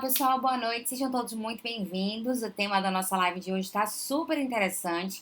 Pessoal, boa noite, sejam todos muito bem-vindos. O tema da nossa live de hoje está super interessante.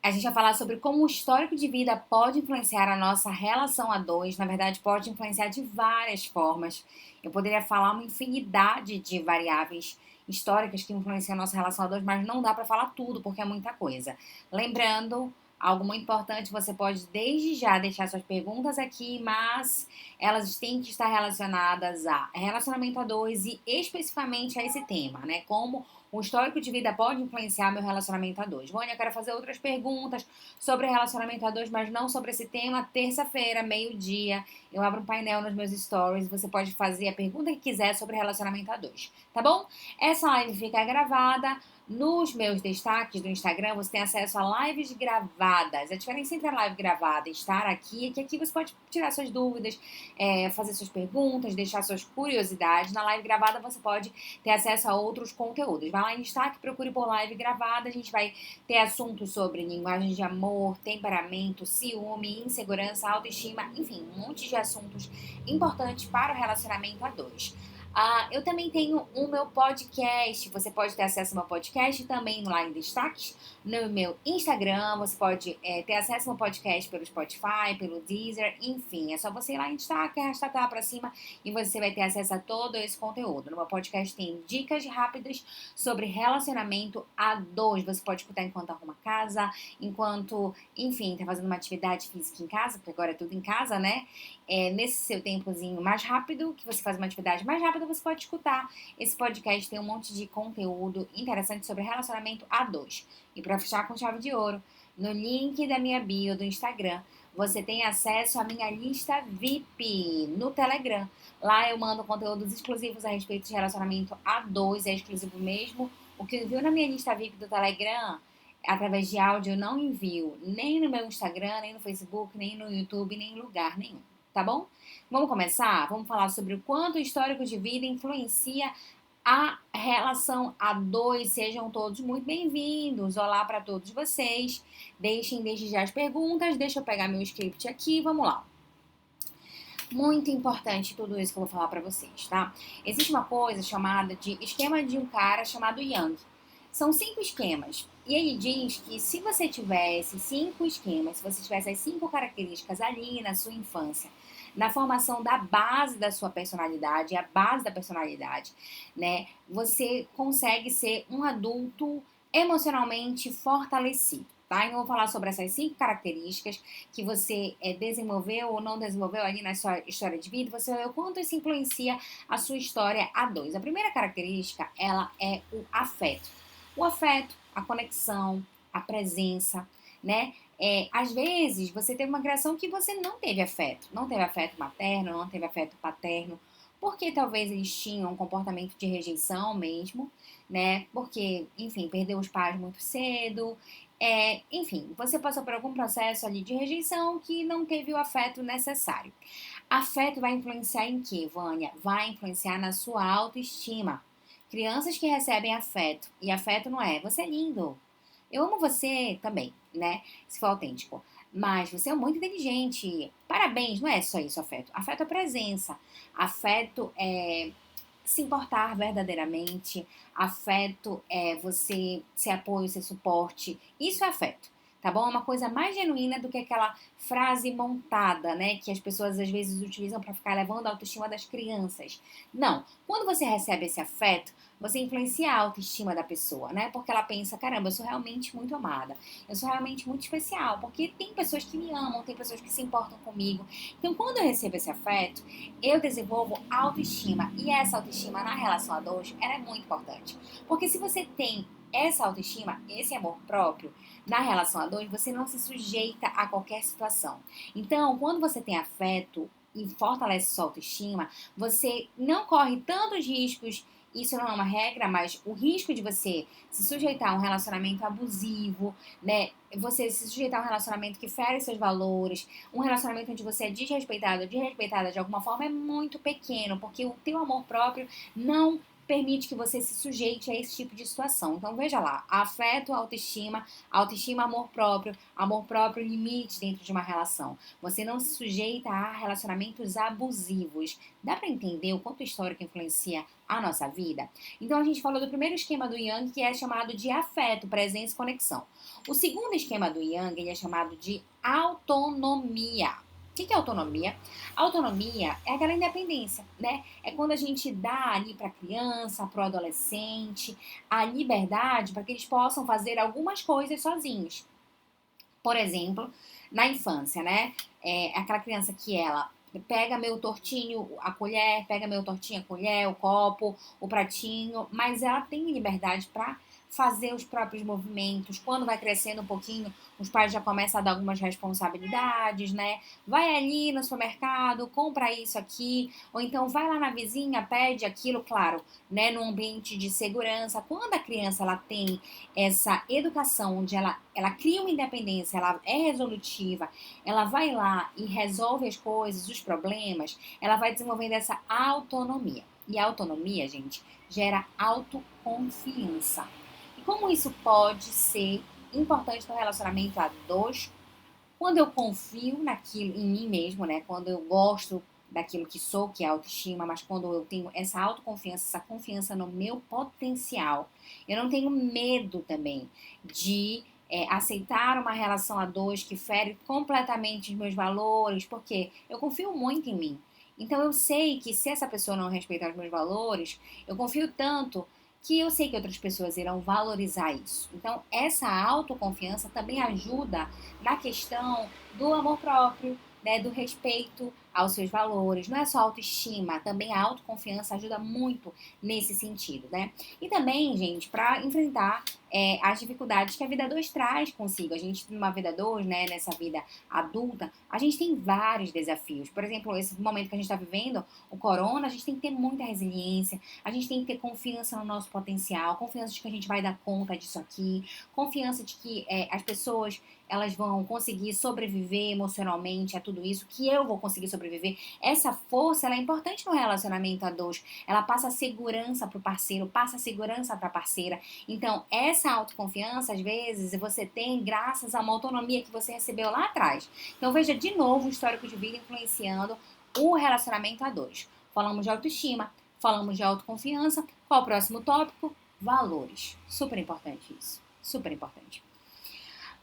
A gente vai falar sobre como o histórico de vida pode influenciar a nossa relação a dois. Na verdade, pode influenciar de várias formas. Eu poderia falar uma infinidade de variáveis históricas que influenciam a nossa relação a dois, mas não dá para falar tudo porque é muita coisa. Lembrando, algo muito importante, você pode desde já deixar suas perguntas aqui, mas elas têm que estar relacionadas a relacionamento a dois e especificamente a esse tema, né? Como o histórico de vida pode influenciar meu relacionamento a dois. Vânia, eu quero fazer outras perguntas sobre relacionamento a dois, mas não sobre esse tema. Terça-feira, meio-dia, eu abro um painel nos meus stories. Você pode fazer a pergunta que quiser sobre relacionamento a dois, tá bom? Essa live fica gravada. Nos meus destaques do Instagram, você tem acesso a lives gravadas. A diferença entre a live gravada e estar aqui é que aqui você pode tirar suas dúvidas, fazer suas perguntas, deixar suas curiosidades. Na live gravada você pode ter acesso a outros conteúdos. Vai lá em destaque, procure por live gravada. A gente vai ter assuntos sobre linguagem de amor, temperamento, ciúme, insegurança, autoestima, enfim, um monte de assuntos importantes para o relacionamento a dois. Eu também tenho o meu podcast. Você pode ter acesso ao meu podcast também lá em destaques no meu Instagram. Você pode ter acesso ao meu podcast pelo Spotify, pelo Deezer, enfim. É só você ir lá em destaque, arrastar lá pra cima e você vai ter acesso a todo esse conteúdo. No meu podcast tem dicas rápidas sobre relacionamento a dois. Você pode escutar enquanto arruma casa, enquanto, enfim, tá fazendo uma atividade física em casa, porque agora é tudo em casa, né? Nesse seu tempozinho mais rápido, que você faz uma atividade mais rápida, você pode escutar esse podcast. Tem um monte de conteúdo interessante sobre relacionamento a dois. E para fechar com chave de ouro, no link da minha bio do Instagram, você tem acesso à minha lista VIP no Telegram. Lá eu mando conteúdos exclusivos a respeito de relacionamento a dois, é exclusivo mesmo. O que envio na minha lista VIP do Telegram, através de áudio, eu não envio nem no meu Instagram, nem no Facebook, nem no YouTube, nem em lugar nenhum. Tá bom? Vamos começar? Vamos falar sobre o quanto o histórico de vida influencia a relação a dois. Sejam todos muito bem-vindos. Olá para todos vocês. Deixem desde já as perguntas. Deixa eu pegar meu script aqui. Vamos lá. Muito importante tudo isso que eu vou falar para vocês, tá? Existe uma coisa chamada de esquema de um cara chamado Young. São 5 esquemas. E ele diz que se você tivesse 5 esquemas, se você tivesse as 5 características ali na sua infância, na formação da base da sua personalidade, a base da personalidade, né? Você consegue ser um adulto emocionalmente fortalecido. Tá? Então, eu vou falar sobre essas 5 características que você desenvolveu ou não desenvolveu ali na sua história de vida. Você vai ver o quanto isso influencia a sua história a dois. A primeira característica, ela é o afeto. O afeto, a conexão, a presença, né? Às vezes, você teve uma criação que você não teve afeto materno, não teve afeto paterno, porque talvez eles tinham um comportamento de rejeição mesmo, né? Porque, enfim, perdeu os pais muito cedo, enfim, você passou por algum processo ali de rejeição que não teve o afeto necessário. Afeto vai influenciar em quê, Vânia? Vai influenciar na sua autoestima. Crianças que recebem afeto, e afeto não é, você é lindo, eu amo você também, né? Se for autêntico. Mas você é muito inteligente. Parabéns, não é só isso, afeto. Afeto é presença. Afeto é se importar verdadeiramente. Afeto é você ser apoio, ser suporte. Isso é afeto, tá bom? É uma coisa mais genuína do que aquela frase montada, né? Que as pessoas às vezes utilizam para ficar levando a autoestima das crianças. Não. Quando você recebe esse afeto, você influencia a autoestima da pessoa, né? Porque ela pensa, caramba, eu sou realmente muito amada. Eu sou realmente muito especial. Porque tem pessoas que me amam, tem pessoas que se importam comigo. Então, quando eu recebo esse afeto, eu desenvolvo autoestima. E essa autoestima na relação a dois, ela é muito importante. Porque se você tem essa autoestima, esse amor próprio, na relação a dois, você não se sujeita a qualquer situação. Então, quando você tem afeto e fortalece sua autoestima, você não corre tantos riscos. Isso não é uma regra, mas o risco de você se sujeitar a um relacionamento abusivo, né? Você se sujeitar a um relacionamento que fere seus valores, um relacionamento onde você é desrespeitado ou desrespeitada de alguma forma é muito pequeno, porque o teu amor próprio não permite que você se sujeite a esse tipo de situação. Então, veja lá, afeto, autoestima, amor próprio, limite dentro de uma relação. Você não se sujeita a relacionamentos abusivos. Dá para entender o quanto o histórico influencia a nossa vida? Então, a gente falou do primeiro esquema do Jung, que é chamado de afeto, presença e conexão. O segundo esquema do Jung, ele é chamado de autonomia. O que é autonomia? Autonomia é aquela independência, né? É quando a gente dá ali para a criança, para o adolescente, a liberdade para que eles possam fazer algumas coisas sozinhos. Por exemplo, na infância, né? É aquela criança que ela pega meu tortinho, a colher, pega meu tortinho, a colher, o copo, o pratinho, mas ela tem liberdade para fazer os próprios movimentos. Quando vai crescendo um pouquinho, os pais já começam a dar algumas responsabilidades, né? Vai ali no supermercado, compra isso aqui, ou então vai lá na vizinha, pede aquilo, claro, né? Num ambiente de segurança. Quando a criança ela tem essa educação onde ela cria uma independência, ela é resolutiva, ela vai lá e resolve as coisas, os problemas, ela vai desenvolvendo essa autonomia. E a autonomia, gente, gera autoconfiança. E como isso pode ser importante no relacionamento a dois? Quando eu confio naquilo, em mim mesmo, né? Quando eu gosto daquilo que sou, que é a autoestima, mas quando eu tenho essa autoconfiança, essa confiança no meu potencial, eu não tenho medo também de aceitar uma relação a dois que fere completamente os meus valores, porque eu confio muito em mim. Então eu sei que se essa pessoa não respeitar os meus valores, eu confio tanto que eu sei que outras pessoas irão valorizar isso. Então essa autoconfiança também ajuda na questão do amor próprio, né, do respeito aos seus valores. Não é só autoestima, também a autoconfiança ajuda muito nesse sentido, né? E também, gente, para enfrentar as dificuldades que a vida 2 traz consigo. A gente, numa vida 2, né, nessa vida adulta, a gente tem vários desafios. Por exemplo, esse momento que a gente está vivendo, o corona, a gente tem que ter muita resiliência, a gente tem que ter confiança no nosso potencial, confiança de que a gente vai dar conta disso aqui, confiança de que as pessoas elas vão conseguir sobreviver emocionalmente a tudo isso, que eu vou conseguir sobreviver. Essa força, ela é importante no relacionamento a dois. Ela passa segurança para o parceiro, passa segurança para a parceira. Então, essa autoconfiança, às vezes, você tem graças a uma autonomia que você recebeu lá atrás. Então, veja de novo o histórico de vida influenciando o relacionamento a dois. Falamos de autoestima, falamos de autoconfiança. Qual o próximo tópico? Valores. Super importante isso. Super importante.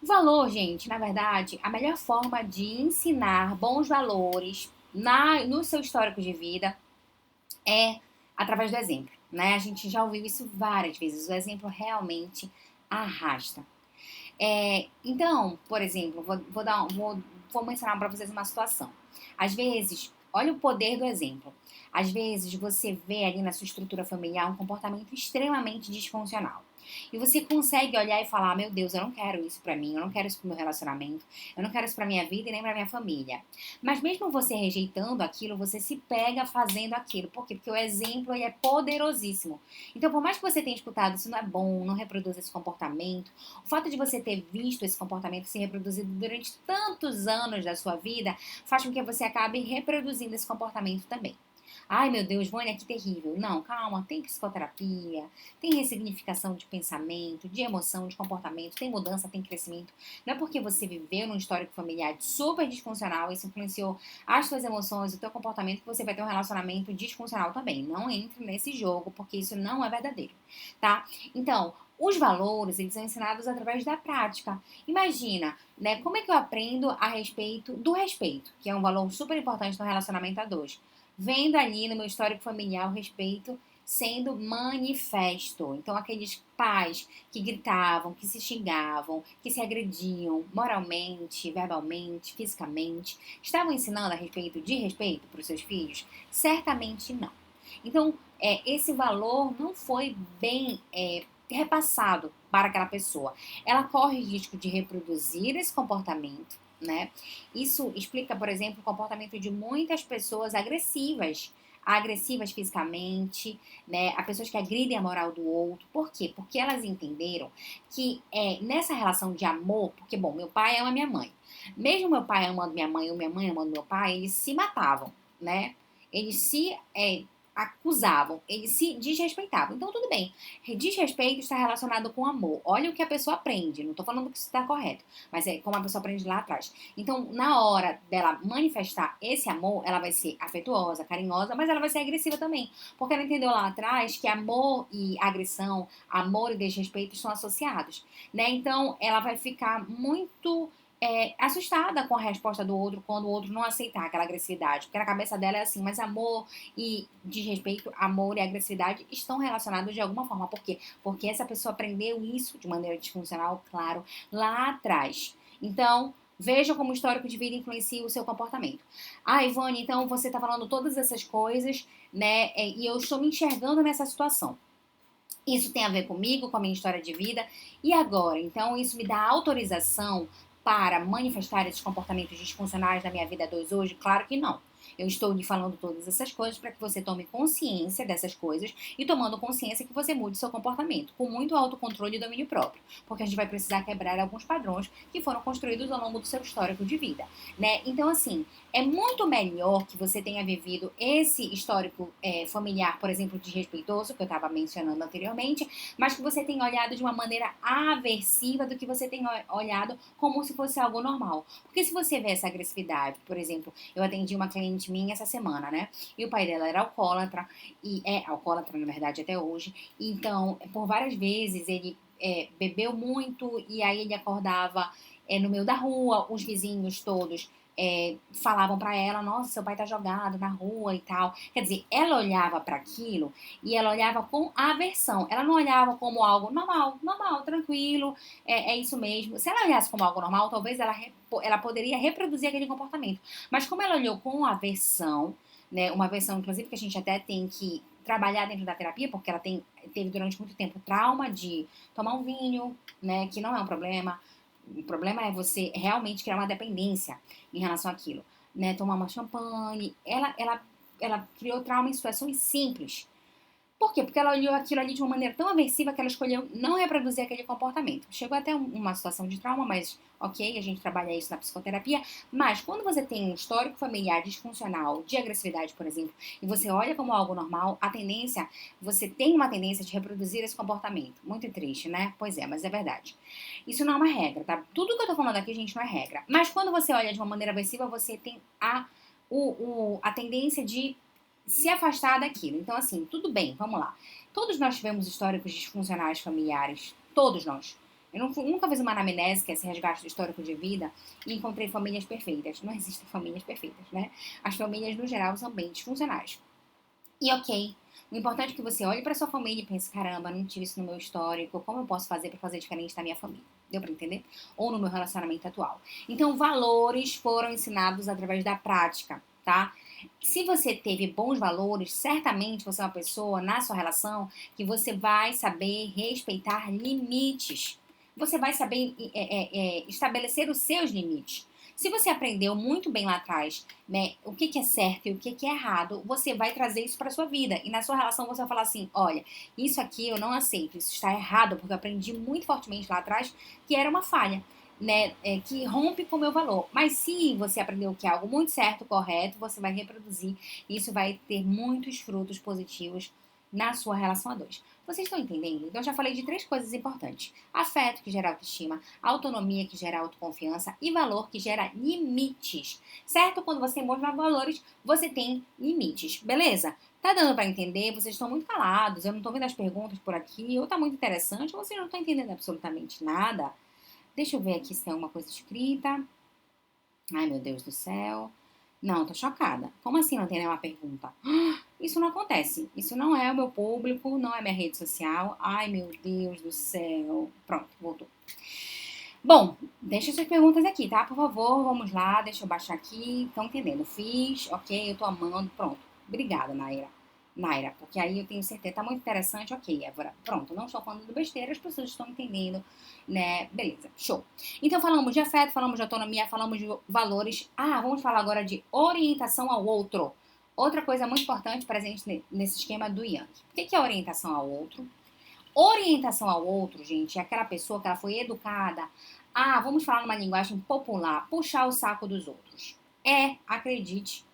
Valor, gente, na verdade, a melhor forma de ensinar bons valores no seu histórico de vida é através do exemplo, né? A gente já ouviu isso várias vezes. O exemplo realmente arrasta. Então, por exemplo, vou mencionar para vocês uma situação. Às vezes, olha o poder do exemplo. Às vezes, você vê ali na sua estrutura familiar um comportamento extremamente disfuncional. E você consegue olhar e falar, meu Deus, eu não quero isso pra mim, eu não quero isso pro meu relacionamento, eu não quero isso pra minha vida e nem pra minha família. Mas mesmo você rejeitando aquilo, você se pega fazendo aquilo. Por quê? Porque o exemplo ele é poderosíssimo. Então, por mais que você tenha escutado, isso não é bom, não reproduz esse comportamento, o fato de você ter visto esse comportamento se reproduzido durante tantos anos da sua vida, faz com que você acabe reproduzindo esse comportamento também. Ai, meu Deus, Vânia, que terrível. Não, calma, tem psicoterapia, tem ressignificação de pensamento, de emoção, de comportamento, tem mudança, tem crescimento. Não é porque você viveu num histórico familiar super disfuncional, isso influenciou as suas emoções, o teu comportamento, que você vai ter um relacionamento disfuncional também. Não entre nesse jogo, porque isso não é verdadeiro, tá? Então, os valores, eles são ensinados através da prática. Imagina, né, como é que eu aprendo a respeito do respeito, que é um valor super importante no relacionamento a dois. Vendo ali no meu histórico familiar o respeito sendo manifesto. Então, aqueles pais que gritavam, que se xingavam, que se agrediam moralmente, verbalmente, fisicamente, estavam ensinando a respeito de respeito para os seus filhos? Certamente não. Então, esse valor não foi bem repassado para aquela pessoa. Ela corre risco de reproduzir esse comportamento, né? Isso explica, por exemplo, o comportamento de muitas pessoas agressivas fisicamente, né? A pessoas que agridem a moral do outro. Por quê? Porque elas entenderam que nessa relação de amor, porque, bom, meu pai ama minha mãe. Mesmo meu pai amando minha mãe ou minha mãe amando meu pai, eles se matavam, né? Eles se acusavam, eles se desrespeitavam. Então, tudo bem. Desrespeito está relacionado com amor. Olha o que a pessoa aprende. Não estou falando que isso está correto, mas é como a pessoa aprende lá atrás. Então, na hora dela manifestar esse amor, ela vai ser afetuosa, carinhosa, mas ela vai ser agressiva também. Porque ela entendeu lá atrás que amor e agressão, amor e desrespeito estão associados, né? Então, ela vai ficar muito assustada com a resposta do outro quando o outro não aceitar aquela agressividade. Porque na cabeça dela é assim, mas amor e desrespeito, amor e agressividade estão relacionados de alguma forma. Por quê? Porque essa pessoa aprendeu isso de maneira disfuncional, claro, lá atrás. Então, veja como o histórico de vida influencia o seu comportamento. Ah, Ivone, então você está falando todas essas coisas, né? E eu estou me enxergando nessa situação. Isso tem a ver comigo, com a minha história de vida. E agora? Então, isso me dá autorização para manifestar esses comportamentos disfuncionais na minha vida 2 hoje? Claro que não. Eu estou lhe falando todas essas coisas para que você tome consciência dessas coisas e tomando consciência que você mude seu comportamento, com muito autocontrole e domínio próprio, porque a gente vai precisar quebrar alguns padrões que foram construídos ao longo do seu histórico de vida, né? Então, assim, é muito melhor que você tenha vivido esse histórico familiar, por exemplo, desrespeitoso, que eu estava mencionando anteriormente, mas que você tenha olhado de uma maneira aversiva do que você tenha olhado como se fosse algo normal. Porque se você vê essa agressividade, por exemplo, eu atendi uma cliente minha essa semana, né? E o pai dela era alcoólatra, e é alcoólatra, na verdade, até hoje. Então, por várias vezes, ele bebeu muito e aí ele acordava no meio da rua, os vizinhos todos falavam pra ela, nossa, seu pai tá jogado na rua e tal. Quer dizer, ela olhava para aquilo e ela olhava com aversão. Ela não olhava como algo normal, normal, tranquilo, é isso mesmo. Se ela olhasse como algo normal, talvez ela poderia reproduzir aquele comportamento. Mas como ela olhou com aversão, né, uma aversão, inclusive, que a gente até tem que trabalhar dentro da terapia, porque ela teve durante muito tempo trauma de tomar um vinho, né, que não é um problema. O problema é você realmente criar uma dependência em relação àquilo, né? Tomar uma champanhe. Ela criou trauma em situações simples. Por quê? Porque ela olhou aquilo ali de uma maneira tão aversiva que ela escolheu não reproduzir aquele comportamento. Chegou até uma situação de trauma, mas ok, a gente trabalha isso na psicoterapia. Mas quando você tem um histórico familiar disfuncional, de agressividade, por exemplo, e você olha como algo normal, você tem uma tendência de reproduzir esse comportamento. Muito triste, né? Pois é, mas é verdade. Isso não é uma regra, tá? Tudo que eu tô falando aqui, gente, não é regra. Mas quando você olha de uma maneira aversiva, você tem a tendência de se afastar daquilo. Então, assim, tudo bem, vamos lá. Todos nós tivemos históricos disfuncionais familiares. Todos nós. Eu nunca fiz uma anamnese, que é esse resgate do histórico de vida, e encontrei famílias perfeitas. Não existem famílias perfeitas, né? As famílias, no geral, são bem disfuncionais. E ok, o importante é que você olhe para sua família e pense, caramba, não tive isso no meu histórico, como eu posso fazer para fazer diferente da minha família? Deu para entender? Ou no meu relacionamento atual. Então, valores foram ensinados através da prática, tá? Se você teve bons valores, certamente você é uma pessoa na sua relação que você vai saber respeitar limites. Você vai saber estabelecer os seus limites. Se você aprendeu muito bem lá atrás, né, o que é certo e o que é errado, você vai trazer isso para sua vida. E na sua relação você vai falar assim, olha, isso aqui eu não aceito, isso está errado, porque eu aprendi muito fortemente lá atrás que era uma falha, né, que rompe com o meu valor. Mas se você aprendeu que é algo muito certo, correto, você vai reproduzir e isso vai ter muitos frutos positivos na sua relação a dois. Vocês estão entendendo? Então, eu já falei de 3 coisas importantes. Afeto, que gera autoestima, autonomia, que gera autoconfiança e valor, que gera limites. Certo? Quando você mostra valores, você tem limites. Beleza? Tá dando para entender? Vocês estão muito calados, eu não tô vendo as perguntas por aqui, ou tá muito interessante, ou vocês não estão entendendo absolutamente nada. Deixa eu ver aqui se tem alguma coisa escrita. Ai, meu Deus do céu. Não, tô chocada. Como assim não tem nenhuma pergunta? Isso não acontece. Isso não é o meu público, não é minha rede social. Ai, meu Deus do céu. Pronto, voltou. Bom, deixa suas perguntas aqui, tá? Por favor, vamos lá. Deixa eu baixar aqui. Estão entendendo? Fiz, ok, eu tô amando. Pronto. Obrigada, Naira, porque aí eu tenho certeza, tá muito interessante, ok, Évora. Pronto, não estou falando besteira, as pessoas estão entendendo, né? Beleza, show. Então falamos de afeto, falamos de autonomia, falamos de valores. Ah, vamos falar agora de orientação ao outro. Outra coisa muito importante presente nesse esquema do Yang. O que é orientação ao outro? Orientação ao outro, gente, é aquela pessoa que ela foi educada. Ah, vamos falar numa linguagem popular, puxar o saco dos outros. Acredite,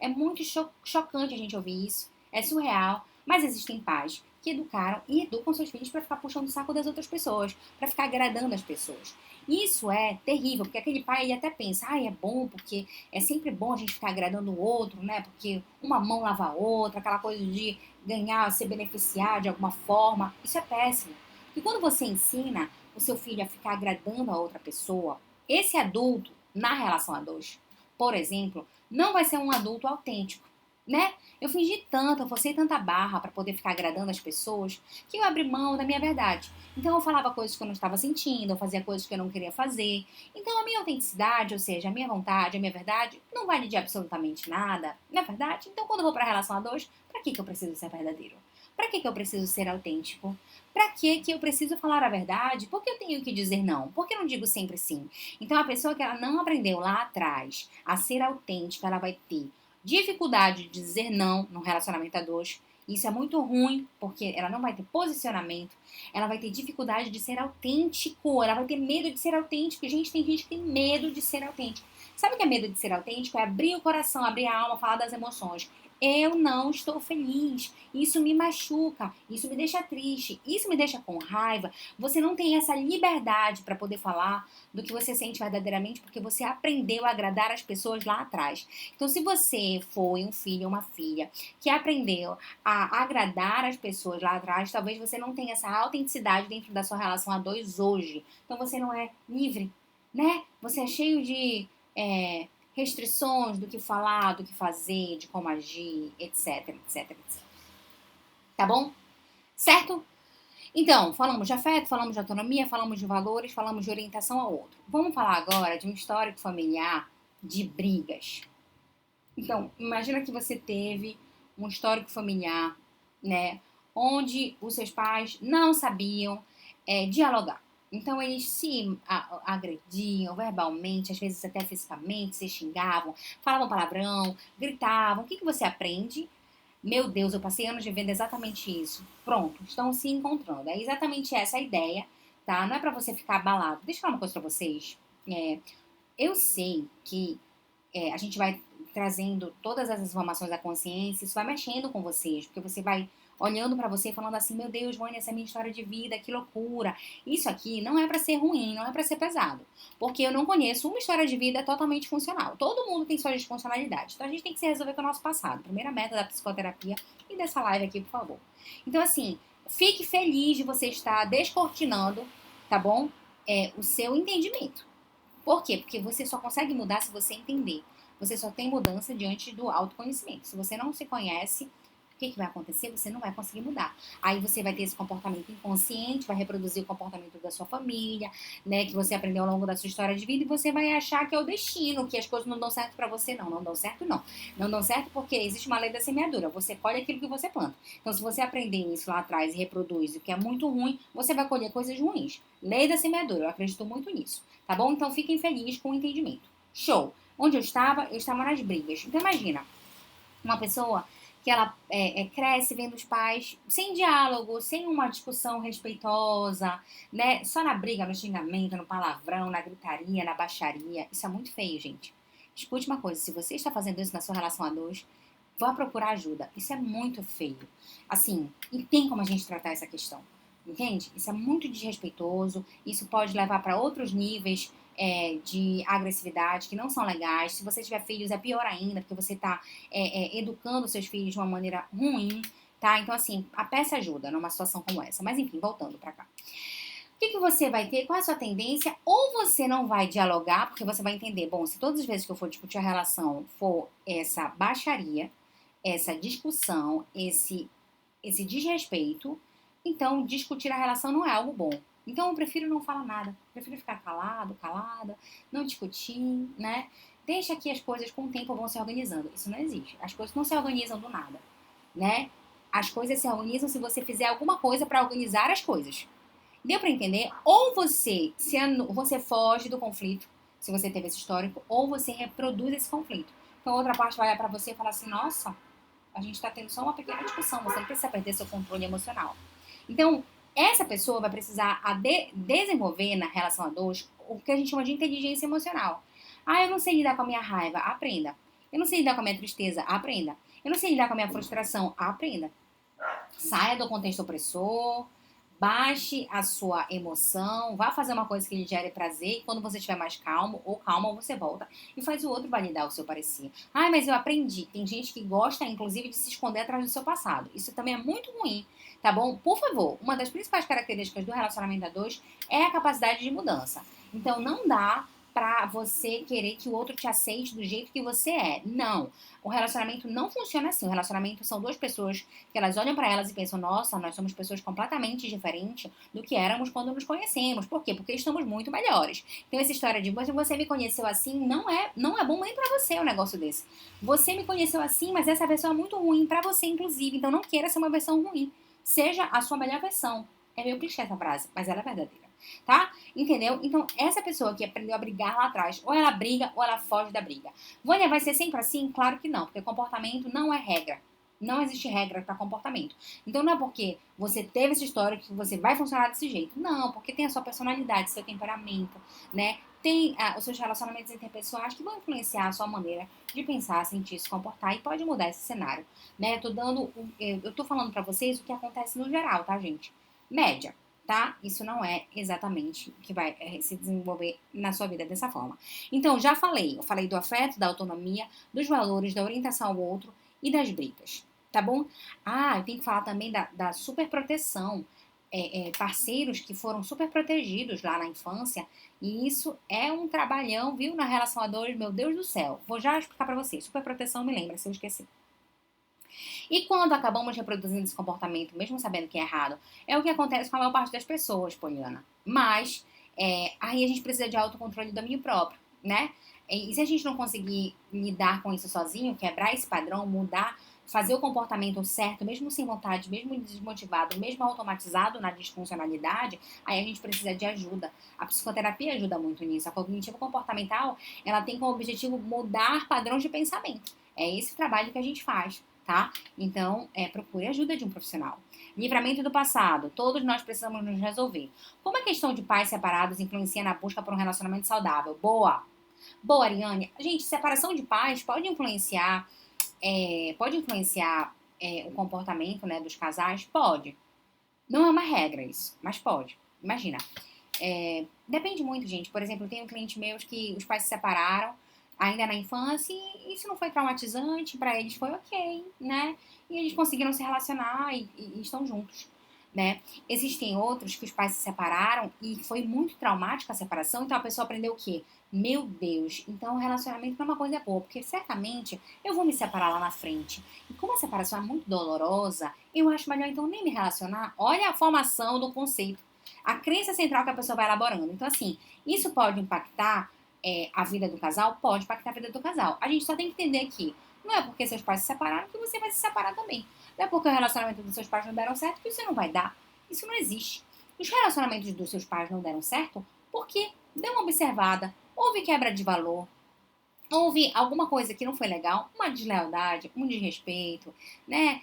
É muito chocante a gente ouvir isso. É surreal. Mas existem pais que educaram e educam seus filhos para ficar puxando o saco das outras pessoas, para ficar agradando as pessoas. Isso é terrível, porque aquele pai ele até pensa, é bom, porque é sempre bom a gente ficar agradando o outro, né? Porque uma mão lava a outra, aquela coisa de ganhar, se beneficiar de alguma forma. Isso é péssimo. E quando você ensina o seu filho a ficar agradando a outra pessoa, esse adulto, na relação a dois, por exemplo, não vai ser um adulto autêntico, né? Eu fingi tanto, eu forcei tanta barra para poder ficar agradando as pessoas, que eu abri mão da minha verdade. Então eu falava coisas que eu não estava sentindo, eu fazia coisas que eu não queria fazer. Então a minha autenticidade, ou seja, a minha vontade, a minha verdade, não vale de absolutamente nada, não é verdade? Então quando eu vou para a relação a dois, para que eu preciso ser verdadeiro? Para que eu preciso ser autêntico? Para que eu preciso falar a verdade? Por que eu tenho que dizer não? Por que eu não digo sempre sim? Então a pessoa que ela não aprendeu lá atrás a ser autêntica, ela vai ter dificuldade de dizer não no relacionamento a dois. Isso é muito ruim, porque ela não vai ter posicionamento, ela vai ter dificuldade de ser autêntico, ela vai ter medo de ser autêntico. Gente, tem gente que tem medo de ser autêntico. Sabe o que é medo de ser autêntico? É abrir o coração, abrir a alma, falar das emoções. Eu não estou feliz, isso me machuca, isso me deixa triste, isso me deixa com raiva. Você não tem essa liberdade para poder falar do que você sente verdadeiramente, porque você aprendeu a agradar as pessoas lá atrás. Então, se você foi um filho ou uma filha que aprendeu a agradar as pessoas lá atrás, talvez você não tenha essa autenticidade dentro da sua relação a dois hoje. Então, você não é livre, né? Você é cheio de restrições do que falar, do que fazer, de como agir, etc, etc, etc. Tá bom? Certo? Então, falamos de afeto, falamos de autonomia, falamos de valores, falamos de orientação ao outro. Vamos falar agora de um histórico familiar de brigas. Então, imagina que você teve um histórico familiar, né, onde os seus pais não sabiam dialogar. Então, eles se agrediam verbalmente, às vezes até fisicamente, se xingavam, falavam palavrão, gritavam. O que você aprende? Meu Deus, eu passei anos vivendo exatamente isso. Pronto, estão se encontrando. É exatamente essa a ideia, tá? Não é pra você ficar abalado. Deixa eu falar uma coisa pra vocês. Eu sei que a gente vai trazendo todas essas informações da consciência, isso vai mexendo com vocês, porque você vai olhando pra você e falando assim, meu Deus, Vânia, essa é a minha história de vida, que loucura. Isso aqui não é pra ser ruim, não é pra ser pesado, porque eu não conheço uma história de vida totalmente funcional. Todo mundo tem suas disfuncionalidades, então a gente tem que se resolver com o nosso passado. Primeira meta da psicoterapia e dessa live aqui, por favor. Então, assim, fique feliz de você estar descortinando, tá bom? O seu entendimento. Por quê? Porque você só consegue mudar se você entender. Você só tem mudança diante do autoconhecimento. Se você não se conhece, o que vai acontecer? Você não vai conseguir mudar. Aí você vai ter esse comportamento inconsciente, vai reproduzir o comportamento da sua família, né, que você aprendeu ao longo da sua história de vida, e você vai achar que é o destino, que as coisas não dão certo pra você. Não, não dão certo não. Não dão certo porque existe uma lei da semeadura. Você colhe aquilo que você planta. Então, se você aprender isso lá atrás e reproduz o que é muito ruim, você vai colher coisas ruins. Lei da semeadura, eu acredito muito nisso. Tá bom? Então, fiquem felizes com o entendimento. Show! Onde eu estava nas brigas. Então, imagina, uma pessoa que ela cresce vendo os pais sem diálogo, sem uma discussão respeitosa, né? Só na briga, no xingamento, no palavrão, na gritaria, na baixaria. Isso é muito feio, gente. Escute uma coisa, se você está fazendo isso na sua relação a dois, vá procurar ajuda. Isso é muito feio. Assim, e tem como a gente tratar essa questão. Entende? Isso é muito desrespeitoso. Isso pode levar para outros níveis de agressividade que não são legais. Se você tiver filhos, é pior ainda, porque você está educando seus filhos de uma maneira ruim, tá? Então, assim, peça ajuda numa situação como essa. Mas, enfim, voltando para cá. O que você vai ter? Qual é a sua tendência? Ou você não vai dialogar, porque você vai entender, bom, se todas as vezes que eu for discutir a relação for essa baixaria, essa discussão, esse desrespeito, então discutir a relação não é algo bom. Então eu prefiro não falar nada, prefiro ficar calado, calada, não discutir, né? Deixa que as coisas com o tempo vão se organizando. Isso não existe. As coisas não se organizam do nada, né? As coisas se organizam se você fizer alguma coisa para organizar as coisas. Deu para entender? Ou você foge do conflito, se você teve esse histórico, ou você reproduz esse conflito. Então a outra parte vai olhar para você e falar assim, nossa, a gente está tendo só uma pequena discussão, você não precisa perder seu controle emocional. Então, essa pessoa vai precisar desenvolver na relação a dois o que a gente chama de inteligência emocional. Eu não sei lidar com a minha raiva. Aprenda. Eu não sei lidar com a minha tristeza, aprenda. Eu não sei lidar com a minha frustração, aprenda. Saia do contexto opressor, baixe a sua emoção, vá fazer uma coisa que lhe gere prazer e quando você estiver mais calmo ou calma, você volta e faz o outro validar o seu parecer. Ah, mas eu aprendi. Tem gente que gosta, inclusive, de se esconder atrás do seu passado. Isso também é muito ruim, tá bom? Por favor, uma das principais características do relacionamento a dois é a capacidade de mudança. Então, não dá pra você querer que o outro te aceite do jeito que você é. Não. O relacionamento não funciona assim. O relacionamento são duas pessoas que elas olham pra elas e pensam, nossa, nós somos pessoas completamente diferentes do que éramos quando nos conhecemos. Por quê? Porque estamos muito melhores. Então essa história de você me conheceu assim não é bom nem pra você um negócio desse. Você me conheceu assim, mas essa versão é muito ruim pra você, inclusive. Então não queira ser uma versão ruim. Seja a sua melhor versão. É meio clichê essa frase, mas ela é verdadeira. Tá? Entendeu? Então, essa pessoa que aprendeu a brigar lá atrás, ou ela briga ou ela foge da briga. Vânia, vai ser sempre assim? Claro que não, porque comportamento não é regra. Não existe regra para comportamento. Então, não é porque você teve essa história que você vai funcionar desse jeito. Não, porque tem a sua personalidade, seu temperamento, né? Tem os seus relacionamentos interpessoais que vão influenciar a sua maneira de pensar, sentir, se comportar e pode mudar esse cenário, né? Eu tô falando para vocês o que acontece no geral, tá, gente? Média, tá? Isso não é exatamente o que vai se desenvolver na sua vida dessa forma. Então, eu falei do afeto, da autonomia, dos valores, da orientação ao outro e das brigas, tá bom? Ah, eu tenho que falar também da superproteção. Parceiros que foram super protegidos lá na infância, e isso é um trabalhão, viu, na relação a dois, meu Deus do céu. Vou já explicar pra vocês. Superproteção, me lembra, se eu esqueci. E quando acabamos reproduzindo esse comportamento, mesmo sabendo que é errado, é o que acontece com a maior parte das pessoas, Poliana. Mas aí a gente precisa de autocontrole e domínio próprio, né? E se a gente não conseguir lidar com isso sozinho, quebrar esse padrão, mudar, fazer o comportamento certo, mesmo sem vontade, mesmo desmotivado, mesmo automatizado na disfuncionalidade, aí a gente precisa de ajuda. A psicoterapia ajuda muito nisso. A cognitivo comportamental, ela tem como objetivo mudar padrões de pensamento. É esse trabalho que a gente faz, tá? Então, procure ajuda de um profissional. Livramento do passado. Todos nós precisamos nos resolver. Como a questão de pais separados influencia na busca por um relacionamento saudável? Boa! Boa, Ariane. Gente, separação de pais pode influenciar o comportamento, né, dos casais? Pode. Não é uma regra isso, mas pode. Imagina. Depende muito, gente. Por exemplo, eu tenho clientes meus que os pais se separaram ainda na infância e isso não foi traumatizante, pra eles foi ok, né? E eles conseguiram se relacionar e estão juntos, né? Existem outros que os pais se separaram e foi muito traumática a separação, então a pessoa aprendeu o quê? Meu Deus, então o relacionamento não é uma coisa boa, porque certamente eu vou me separar lá na frente. E como a separação é muito dolorosa, eu acho melhor então nem me relacionar. Olha a formação do conceito, a crença central que a pessoa vai elaborando. Então, assim, isso pode impactar a vida do casal? Pode impactar a vida do casal. A gente só tem que entender que não é porque seus pais se separaram que você vai se separar também. Não é porque o relacionamento dos seus pais não deram certo que você não vai dar. Isso não existe. Os relacionamentos dos seus pais não deram certo porque dê uma observada, houve quebra de valor, houve alguma coisa que não foi legal, uma deslealdade, um desrespeito, né?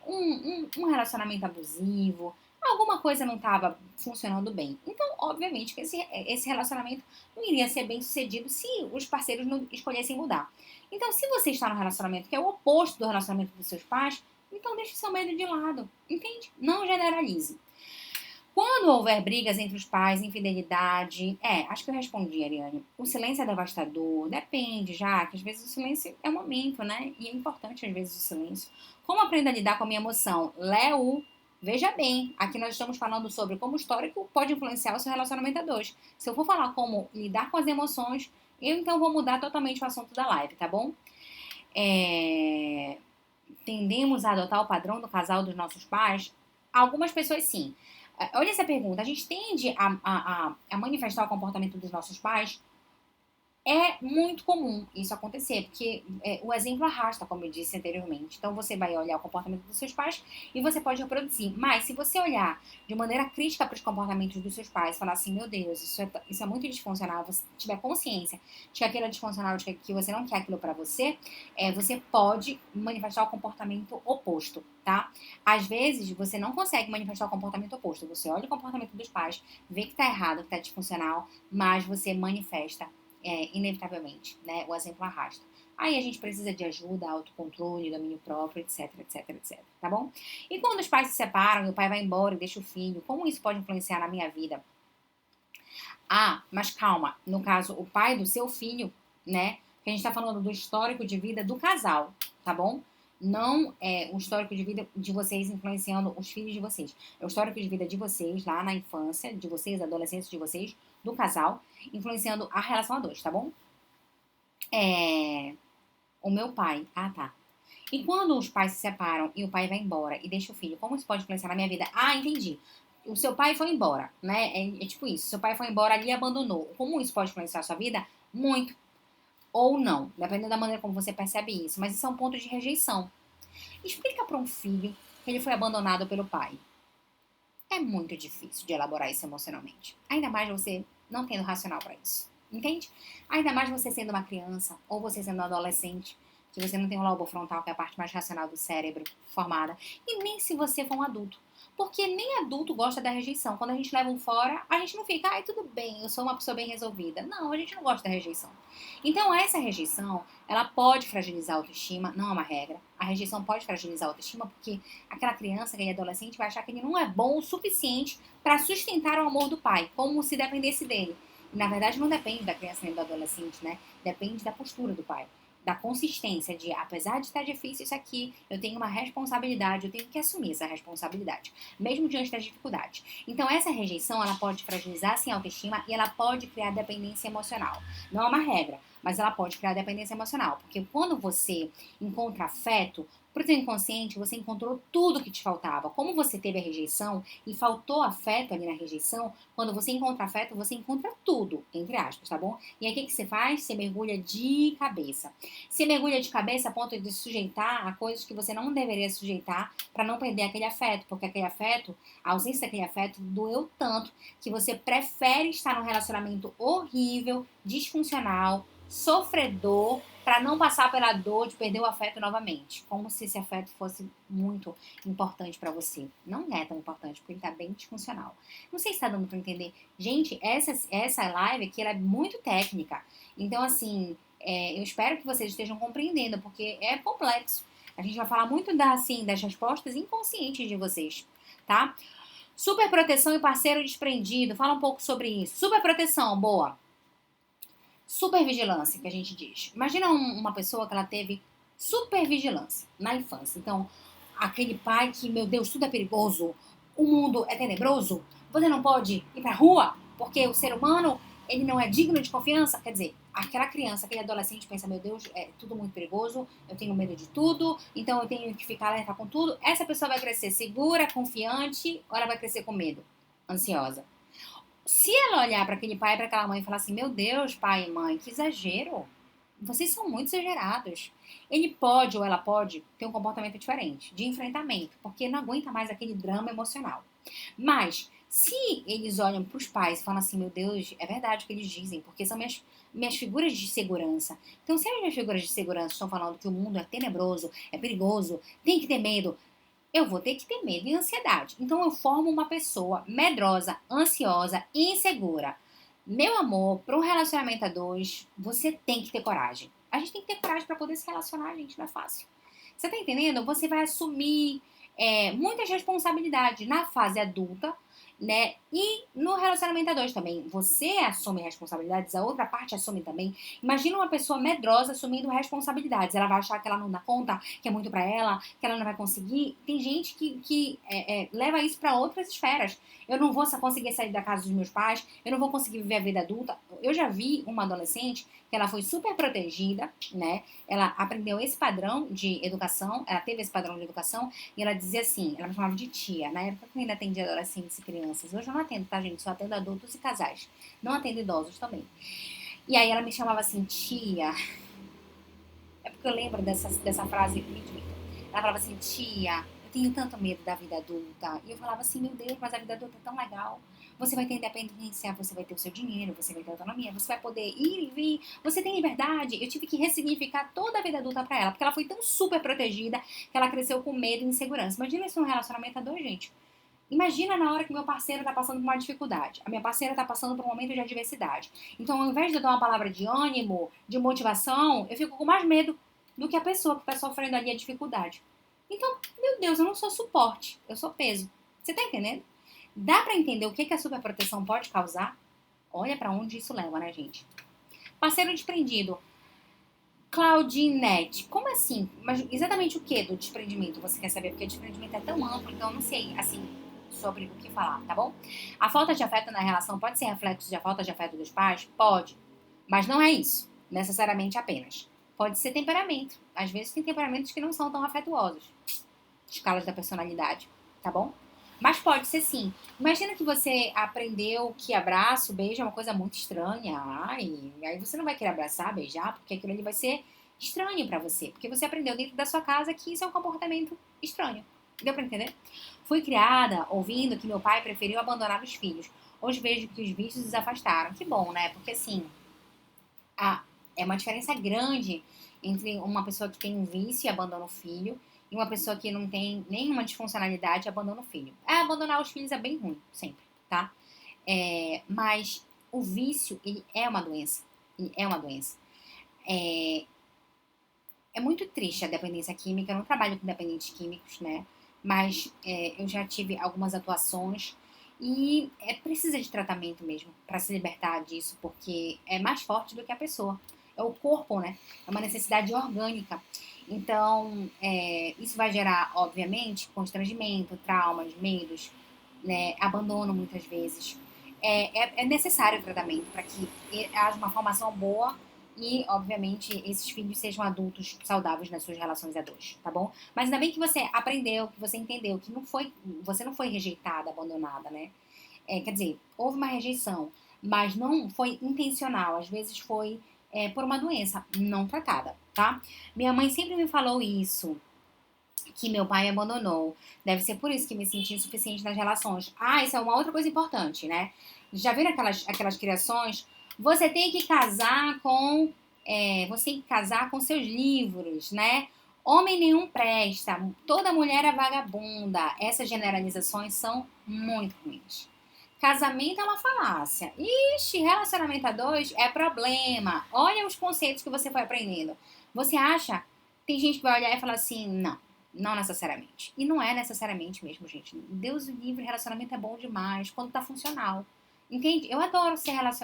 Um relacionamento abusivo, alguma coisa não estava funcionando bem. Então, obviamente, que esse relacionamento não iria ser bem sucedido se os parceiros não escolhessem mudar. Então, se você está num relacionamento que é o oposto do relacionamento dos seus pais, então deixe seu medo de lado, entende? Não generalize. Quando houver brigas entre os pais, infidelidade. Acho que eu respondi, Ariane. O silêncio é devastador? Depende, já, que às vezes o silêncio é um momento, né? E é importante, às vezes, o silêncio. Como aprendo a lidar com a minha emoção? Léo, veja bem, aqui nós estamos falando sobre como o histórico pode influenciar o seu relacionamento a dois. Se eu for falar como lidar com as emoções, eu então vou mudar totalmente o assunto da live, tá bom? Tendemos a adotar o padrão do casal dos nossos pais? Algumas pessoas sim. Olha essa pergunta. A gente tende a manifestar o comportamento dos nossos pais? É muito comum isso acontecer, porque o exemplo arrasta, como eu disse anteriormente. Então, você vai olhar o comportamento dos seus pais e você pode reproduzir. Mas, se você olhar de maneira crítica para os comportamentos dos seus pais, falar assim, meu Deus, isso é muito disfuncional, você tiver consciência de que aquilo é disfuncional, de que você não quer aquilo para você, você pode manifestar o comportamento oposto, tá? Às vezes, você não consegue manifestar o comportamento oposto. Você olha o comportamento dos pais, vê que tá errado, que tá disfuncional, mas você manifesta inevitavelmente, né? O exemplo arrasta. Aí a gente precisa de ajuda, autocontrole, domínio próprio, etc, etc, etc, tá bom? E quando os pais se separam e o pai vai embora e deixa o filho, como isso pode influenciar na minha vida? Ah, mas calma, no caso, o pai do seu filho, né? Que a gente tá falando do histórico de vida do casal, tá bom? Não é o histórico de vida de vocês influenciando os filhos de vocês. É o histórico de vida de vocês, lá na infância, de vocês, adolescência de vocês, do casal, influenciando a relação a dois, tá bom? O meu pai. Ah, tá. E quando os pais se separam e o pai vai embora e deixa o filho, como isso pode influenciar na minha vida? Ah, entendi. O seu pai foi embora, né? É tipo isso. Seu pai foi embora ali e abandonou. Como isso pode influenciar a sua vida? Muito ou não, dependendo da maneira como você percebe isso. Mas isso é um ponto de rejeição. Explica para um filho que ele foi abandonado pelo pai. É muito difícil de elaborar isso emocionalmente. Ainda mais você não tendo racional para isso. Entende? Ainda mais você sendo uma criança ou você sendo um adolescente, que você não tem o lobo frontal, que é a parte mais racional do cérebro formada. E nem se você for um adulto. Porque nem adulto gosta da rejeição. Quando a gente leva um fora, a gente não fica, ai, tudo bem, eu sou uma pessoa bem resolvida. Não, a gente não gosta da rejeição. Então, essa rejeição, ela pode fragilizar a autoestima, não é uma regra. A rejeição pode fragilizar a autoestima porque aquela criança, aquele adolescente vai achar que ele não é bom o suficiente para sustentar o amor do pai, como se dependesse dele. E, na verdade, não depende da criança nem do adolescente, né? Depende da postura do pai, da consistência de, apesar de estar difícil isso aqui, eu tenho uma responsabilidade, eu tenho que assumir essa responsabilidade, mesmo diante das dificuldades. Então, essa rejeição, ela pode fragilizar, sim, a autoestima e ela pode criar dependência emocional. Não é uma regra, mas ela pode criar dependência emocional, porque quando você encontra afeto, pro seu inconsciente, você encontrou tudo que te faltava. Como você teve a rejeição e faltou afeto ali na rejeição, quando você encontra afeto, você encontra tudo, entre aspas, tá bom? E aí o que você faz? Você mergulha de cabeça. Você mergulha de cabeça a ponto de sujeitar a coisas que você não deveria sujeitar para não perder aquele afeto, porque aquele afeto, a ausência daquele afeto doeu tanto que você prefere estar num relacionamento horrível, disfuncional, sofredor, para não passar pela dor de perder o afeto novamente. Como se esse afeto fosse muito importante para você. Não é tão importante, porque ele tá bem disfuncional. Não sei se tá dando para entender. Gente, essa live aqui, ela é muito técnica. Então, assim, eu espero que vocês estejam compreendendo, porque é complexo. A gente vai falar muito das respostas inconscientes de vocês, tá? Superproteção e parceiro desprendido. Fala um pouco sobre isso. Superproteção, boa. Supervigilância, que a gente diz. Imagina uma pessoa que ela teve supervigilância na infância. Então, aquele pai que, meu Deus, tudo é perigoso, o mundo é tenebroso, você não pode ir pra rua, porque o ser humano, ele não é digno de confiança. Quer dizer, aquela criança, aquele adolescente pensa, meu Deus, é tudo muito perigoso, eu tenho medo de tudo, então eu tenho que ficar alerta com tudo. Essa pessoa vai crescer segura, confiante, ou ela vai crescer com medo, ansiosa? Se ela olhar para aquele pai e para aquela mãe e falar assim, meu Deus, pai e mãe, que exagero. Vocês são muito exagerados. Ele pode ou ela pode ter um comportamento diferente, de enfrentamento, porque não aguenta mais aquele drama emocional. Mas, se eles olham para os pais e falam assim, meu Deus, é verdade o que eles dizem, porque são minhas figuras de segurança. Então, se as minhas figuras de segurança estão falando que o mundo é tenebroso, é perigoso, tem que ter medo, eu vou ter que ter medo e ansiedade. Então eu formo uma pessoa medrosa, ansiosa e insegura. Meu amor, para um relacionamento a dois, você tem que ter coragem. A gente tem que ter coragem para poder se relacionar, gente, não é fácil. Você tá entendendo? Você vai assumir muitas responsabilidades na fase adulta, né? E no relacionamento a dois também. Você assume responsabilidades, a outra parte assume também. Imagina uma pessoa medrosa assumindo responsabilidades. Ela vai achar que ela não dá conta, que é muito pra ela, que ela não vai conseguir. Tem gente que leva isso pra outras esferas. Eu não vou conseguir sair da casa dos meus pais, eu não vou conseguir viver a vida adulta. Eu já vi uma adolescente que ela foi super protegida, né? Ela aprendeu esse padrão de educação, ela teve esse padrão de educação, e ela dizia assim, ela me chamava de tia, na época que eu ainda atendia adolescentes e crianças. Hoje eu não atendo, tá, gente? Só atendo adultos e casais. Não atendo idosos também. E aí ela me chamava assim, tia. É porque eu lembro dessa frase muito. Ela falava assim, tia, eu tenho tanto medo da vida adulta. E eu falava assim, meu Deus, mas a vida adulta é tão legal. Você vai ter independência, você vai ter o seu dinheiro, você vai ter autonomia, você vai poder ir e vir, você tem liberdade. Eu tive que ressignificar toda a vida adulta pra ela, porque ela foi tão super protegida que ela cresceu com medo e insegurança. Imagina isso num relacionamento a dois, gente. Imagina na hora que meu parceiro tá passando por uma dificuldade. A minha parceira tá passando por um momento de adversidade. Então, ao invés de eu dar uma palavra de ânimo, de motivação, eu fico com mais medo do que a pessoa que tá sofrendo ali a dificuldade. Então, meu Deus, eu não sou suporte, eu sou peso. Você tá entendendo? Dá pra entender o que que a superproteção pode causar? Olha pra onde isso leva, né, gente? Parceiro desprendido. Claudinete, como assim? Mas exatamente o que do desprendimento você quer saber? Porque o desprendimento é tão amplo, então eu não sei, assim, sobre o que falar, tá bom? A falta de afeto na relação pode ser reflexo da falta de afeto dos pais? Pode. Mas não é isso, necessariamente apenas. Pode ser temperamento. Às vezes tem temperamentos que não são tão afetuosos. Escalas da personalidade, tá bom? Mas pode ser sim. Imagina que você aprendeu que abraço, beijo é uma coisa muito estranha. Ai, aí você não vai querer abraçar, beijar, porque aquilo ali vai ser estranho pra você. Porque você aprendeu dentro da sua casa que isso é um comportamento estranho. Deu pra entender? Fui criada ouvindo que meu pai preferiu abandonar os filhos. Hoje vejo que os vícios os afastaram. Que bom, né? Porque assim, é uma diferença grande entre uma pessoa que tem um vício e abandona o filho e uma pessoa que não tem nenhuma disfuncionalidade e abandona o filho. Abandonar os filhos é bem ruim, sempre, tá? Mas o vício, ele é uma doença. Ele é uma doença. É, é muito triste a dependência química. Eu não trabalho com dependentes químicos, né? Mas eu já tive algumas atuações e precisa de tratamento mesmo para se libertar disso, porque é mais forte do que a pessoa. É o corpo, né? É uma necessidade orgânica. Então, isso vai gerar, obviamente, constrangimento, traumas, medos, né? Abandono muitas vezes. É necessário o tratamento para que haja uma formação boa e, obviamente, esses filhos sejam adultos saudáveis nas suas relações a dois, tá bom? Mas ainda bem que você aprendeu, que você entendeu que você não foi rejeitada, abandonada, né? Quer dizer, houve uma rejeição, mas não foi intencional. Às vezes foi por uma doença não tratada, tá? Minha mãe sempre me falou isso, que meu pai me abandonou. Deve ser por isso que me senti insuficiente nas relações. Isso é uma outra coisa importante, né? Já viram aquelas criações? Você tem que casar com. Você tem que casar com seus livros, né? Homem nenhum presta, toda mulher é vagabunda. Essas generalizações são muito ruins. Casamento é uma falácia. Ixi, relacionamento a dois é problema. Olha os conceitos que você foi aprendendo. Você acha? Tem gente que vai olhar e falar assim: não, não necessariamente. E não é necessariamente mesmo, gente. Deus o livre, relacionamento é bom demais quando tá funcional. Entende? Eu adoro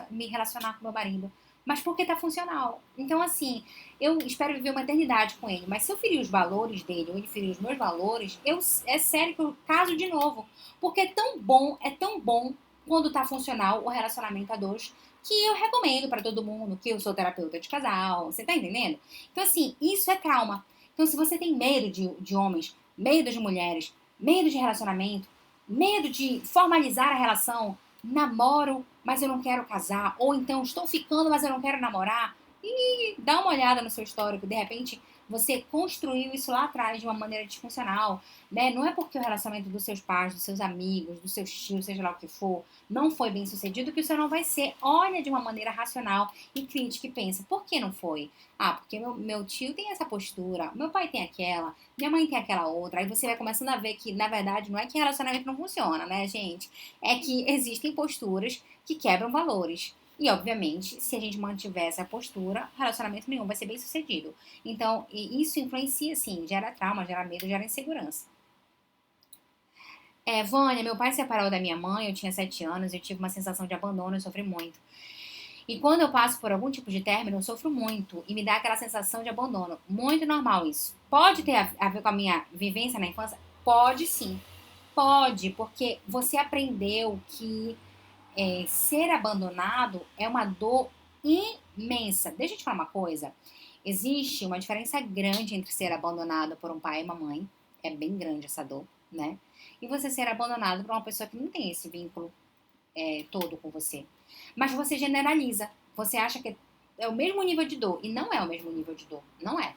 me relacionar com meu marido, mas porque tá funcional. Então, assim, eu espero viver uma eternidade com ele, mas se eu ferir os valores dele ou ele ferir os meus valores, é sério que eu caso de novo. Porque é tão bom quando tá funcional o relacionamento a dois, que eu recomendo pra todo mundo, que eu sou terapeuta de casal, você tá entendendo? Então, assim, isso é trauma. Então, se você tem medo de homens, medo de mulheres, medo de relacionamento, medo de formalizar a relação, namoro, mas eu não quero casar, ou então estou ficando, mas eu não quero namorar, e dá uma olhada no seu histórico, de repente você construiu isso lá atrás de uma maneira disfuncional, né? Não é porque o relacionamento dos seus pais, dos seus amigos, dos seus tios, seja lá o que for, não foi bem sucedido, que o seu não vai ser. Olha de uma maneira racional e crítica e pensa, por que não foi? Porque meu tio tem essa postura, meu pai tem aquela, minha mãe tem aquela outra. Aí você vai começando a ver que, na verdade, não é que relacionamento não funciona, né, gente? É que existem posturas que quebram valores. E, obviamente, se a gente mantiver essa postura, relacionamento nenhum vai ser bem sucedido. Então, isso influencia, sim, gera trauma, gera medo, gera insegurança. Vânia, meu pai se separou da minha mãe, eu tinha 7 anos, eu tive uma sensação de abandono, eu sofri muito. E quando eu passo por algum tipo de término, eu sofro muito e me dá aquela sensação de abandono. Muito normal isso. Pode ter a ver com a minha vivência na infância? Pode sim. Pode, porque você aprendeu que ser abandonado é uma dor imensa. Deixa eu te falar uma coisa. Existe uma diferença grande entre ser abandonado por um pai e uma mãe. É bem grande essa dor, né? E você ser abandonado por uma pessoa que não tem esse vínculo todo com você. Mas você generaliza. Você acha que é o mesmo nível de dor. E não é o mesmo nível de dor. Não é.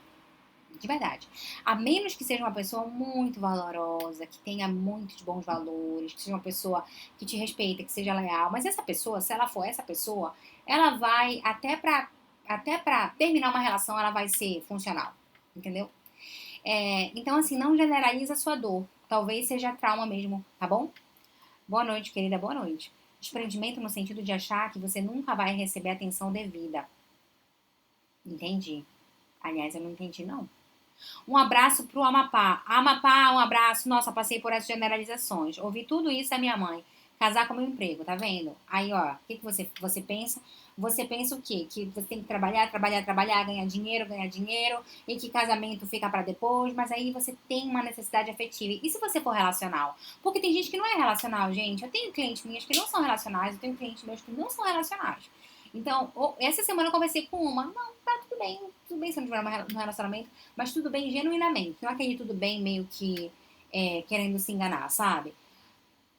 De verdade. A menos que seja uma pessoa muito valorosa, que tenha muitos bons valores, que seja uma pessoa que te respeita, que seja leal. Mas essa pessoa, se ela for essa pessoa, ela vai, até pra terminar uma relação, ela vai ser funcional. Entendeu? Então, assim, não generaliza a sua dor. Talvez seja trauma mesmo, tá bom? Boa noite, querida, boa noite. Desprendimento no sentido de achar que você nunca vai receber atenção devida. Entendi. Aliás, eu não entendi, não. Um abraço pro Amapá. Amapá, um abraço. Nossa, passei por essas generalizações. Ouvi tudo isso da minha mãe. Casar com meu emprego, tá vendo? Aí, ó, o que, que você pensa? Você pensa o quê? Que você tem que trabalhar, trabalhar, trabalhar, ganhar dinheiro, e que casamento fica pra depois, mas aí você tem uma necessidade afetiva. E se você for relacional? Porque tem gente que não é relacional, gente. Eu tenho clientes minhas que não são relacionais, eu tenho clientes meus que não são relacionais. Então, essa semana eu conversei com uma. Não, tá tudo bem se eu não tiver um relacionamento, mas tudo bem genuinamente. Não é aquele tudo bem meio que querendo se enganar, sabe?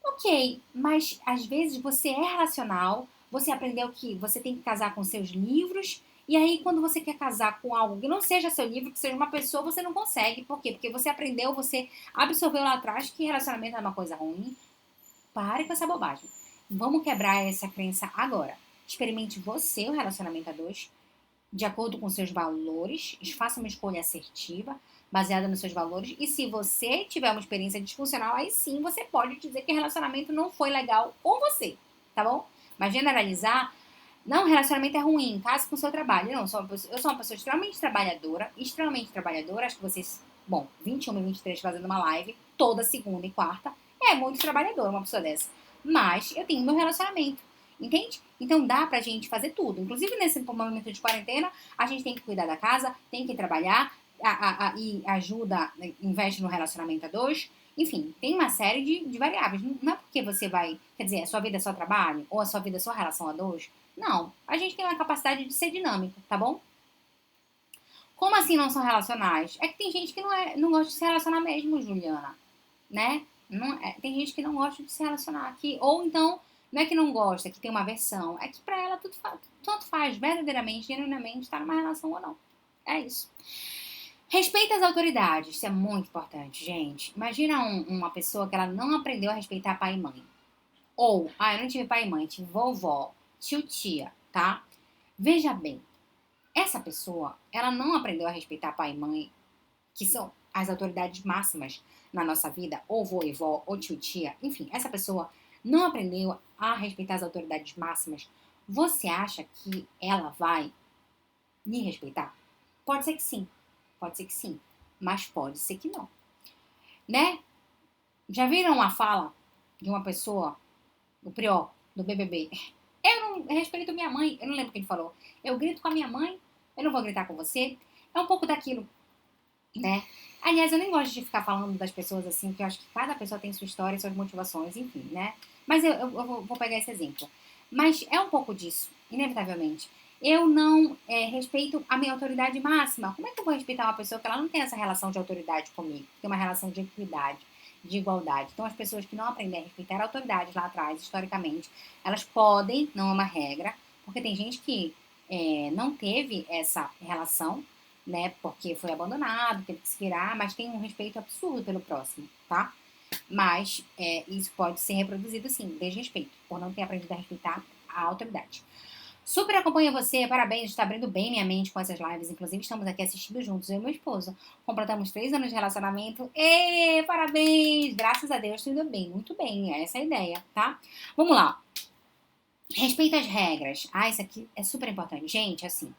Ok, mas às vezes você é racional, você aprendeu que você tem que casar com seus livros, e aí quando você quer casar com algo que não seja seu livro, que seja uma pessoa, você não consegue. Por quê? Porque você aprendeu, você absorveu lá atrás que relacionamento é uma coisa ruim. Pare com essa bobagem. Vamos quebrar essa crença agora. Experimente você o relacionamento a dois de acordo com seus valores, faça uma escolha assertiva, baseada nos seus valores, e se você tiver uma experiência disfuncional, aí sim você pode dizer que o relacionamento não foi legal com você, tá bom? Mas generalizar, não, relacionamento é ruim, case com o seu trabalho. Não, eu sou uma pessoa extremamente trabalhadora, acho que vocês, bom, 21 e 23 fazendo uma live toda segunda e quarta, é muito trabalhadora uma pessoa dessa. Mas eu tenho meu relacionamento. Entende? Então dá pra gente fazer tudo. Inclusive nesse momento de quarentena, a gente tem que cuidar da casa, tem que trabalhar e ajuda, investe no relacionamento a dois. Enfim, tem uma série de variáveis. Não é porque você vai, quer dizer, a sua vida é só trabalho ou a sua vida é só relação a dois. Não, a gente tem uma capacidade de ser dinâmico, tá bom? Como assim não são relacionais? É que tem gente que não gosta de se relacionar mesmo, Juliana, né? Não, tem gente que não gosta de se relacionar aqui. Ou então, não é que não gosta, que tem uma versão. É que pra ela tanto faz, verdadeiramente, genuinamente, estar numa relação ou não. É isso. Respeita as autoridades. Isso é muito importante, gente. Imagina uma pessoa que ela não aprendeu a respeitar pai e mãe. Ou, eu não tive pai e mãe, tive vovó, tio, tia, tá? Veja bem, essa pessoa, ela não aprendeu a respeitar pai e mãe, que são as autoridades máximas na nossa vida, ou vô e vó, ou tio, tia, enfim, essa pessoa não aprendeu a respeitar as autoridades máximas. Você acha que ela vai me respeitar? Pode ser que sim, mas pode ser que não, né? Já viram a fala de uma pessoa, o prior do BBB? Eu não respeito minha mãe, eu não lembro o que ele falou. Eu grito com a minha mãe, eu não vou gritar com você. É um pouco daquilo, né? Aliás, eu nem gosto de ficar falando das pessoas assim, porque eu acho que cada pessoa tem sua história, suas motivações, enfim, né? Mas eu vou pegar esse exemplo. Mas é um pouco disso, inevitavelmente. Eu não respeito a minha autoridade máxima. Como é que eu vou respeitar uma pessoa que ela não tem essa relação de autoridade comigo? Tem uma relação de equidade, de igualdade. Então, as pessoas que não aprendem a respeitar a autoridade lá atrás, historicamente, elas podem, não é uma regra, porque tem gente que não teve essa relação, né? Porque foi abandonado, teve que se virar, mas tem um respeito absurdo pelo próximo, tá? Mas isso pode ser reproduzido, sim, desrespeito, por não ter aprendido a respeitar a autoridade. Super acompanho você, parabéns, está abrindo bem minha mente com essas lives. Inclusive, estamos aqui assistindo juntos, eu e meu esposo. Completamos 3 anos de relacionamento. E parabéns! Graças a Deus, tudo bem, muito bem. É essa a ideia, tá? Vamos lá. Respeita as regras. Isso aqui é super importante. Gente, assim,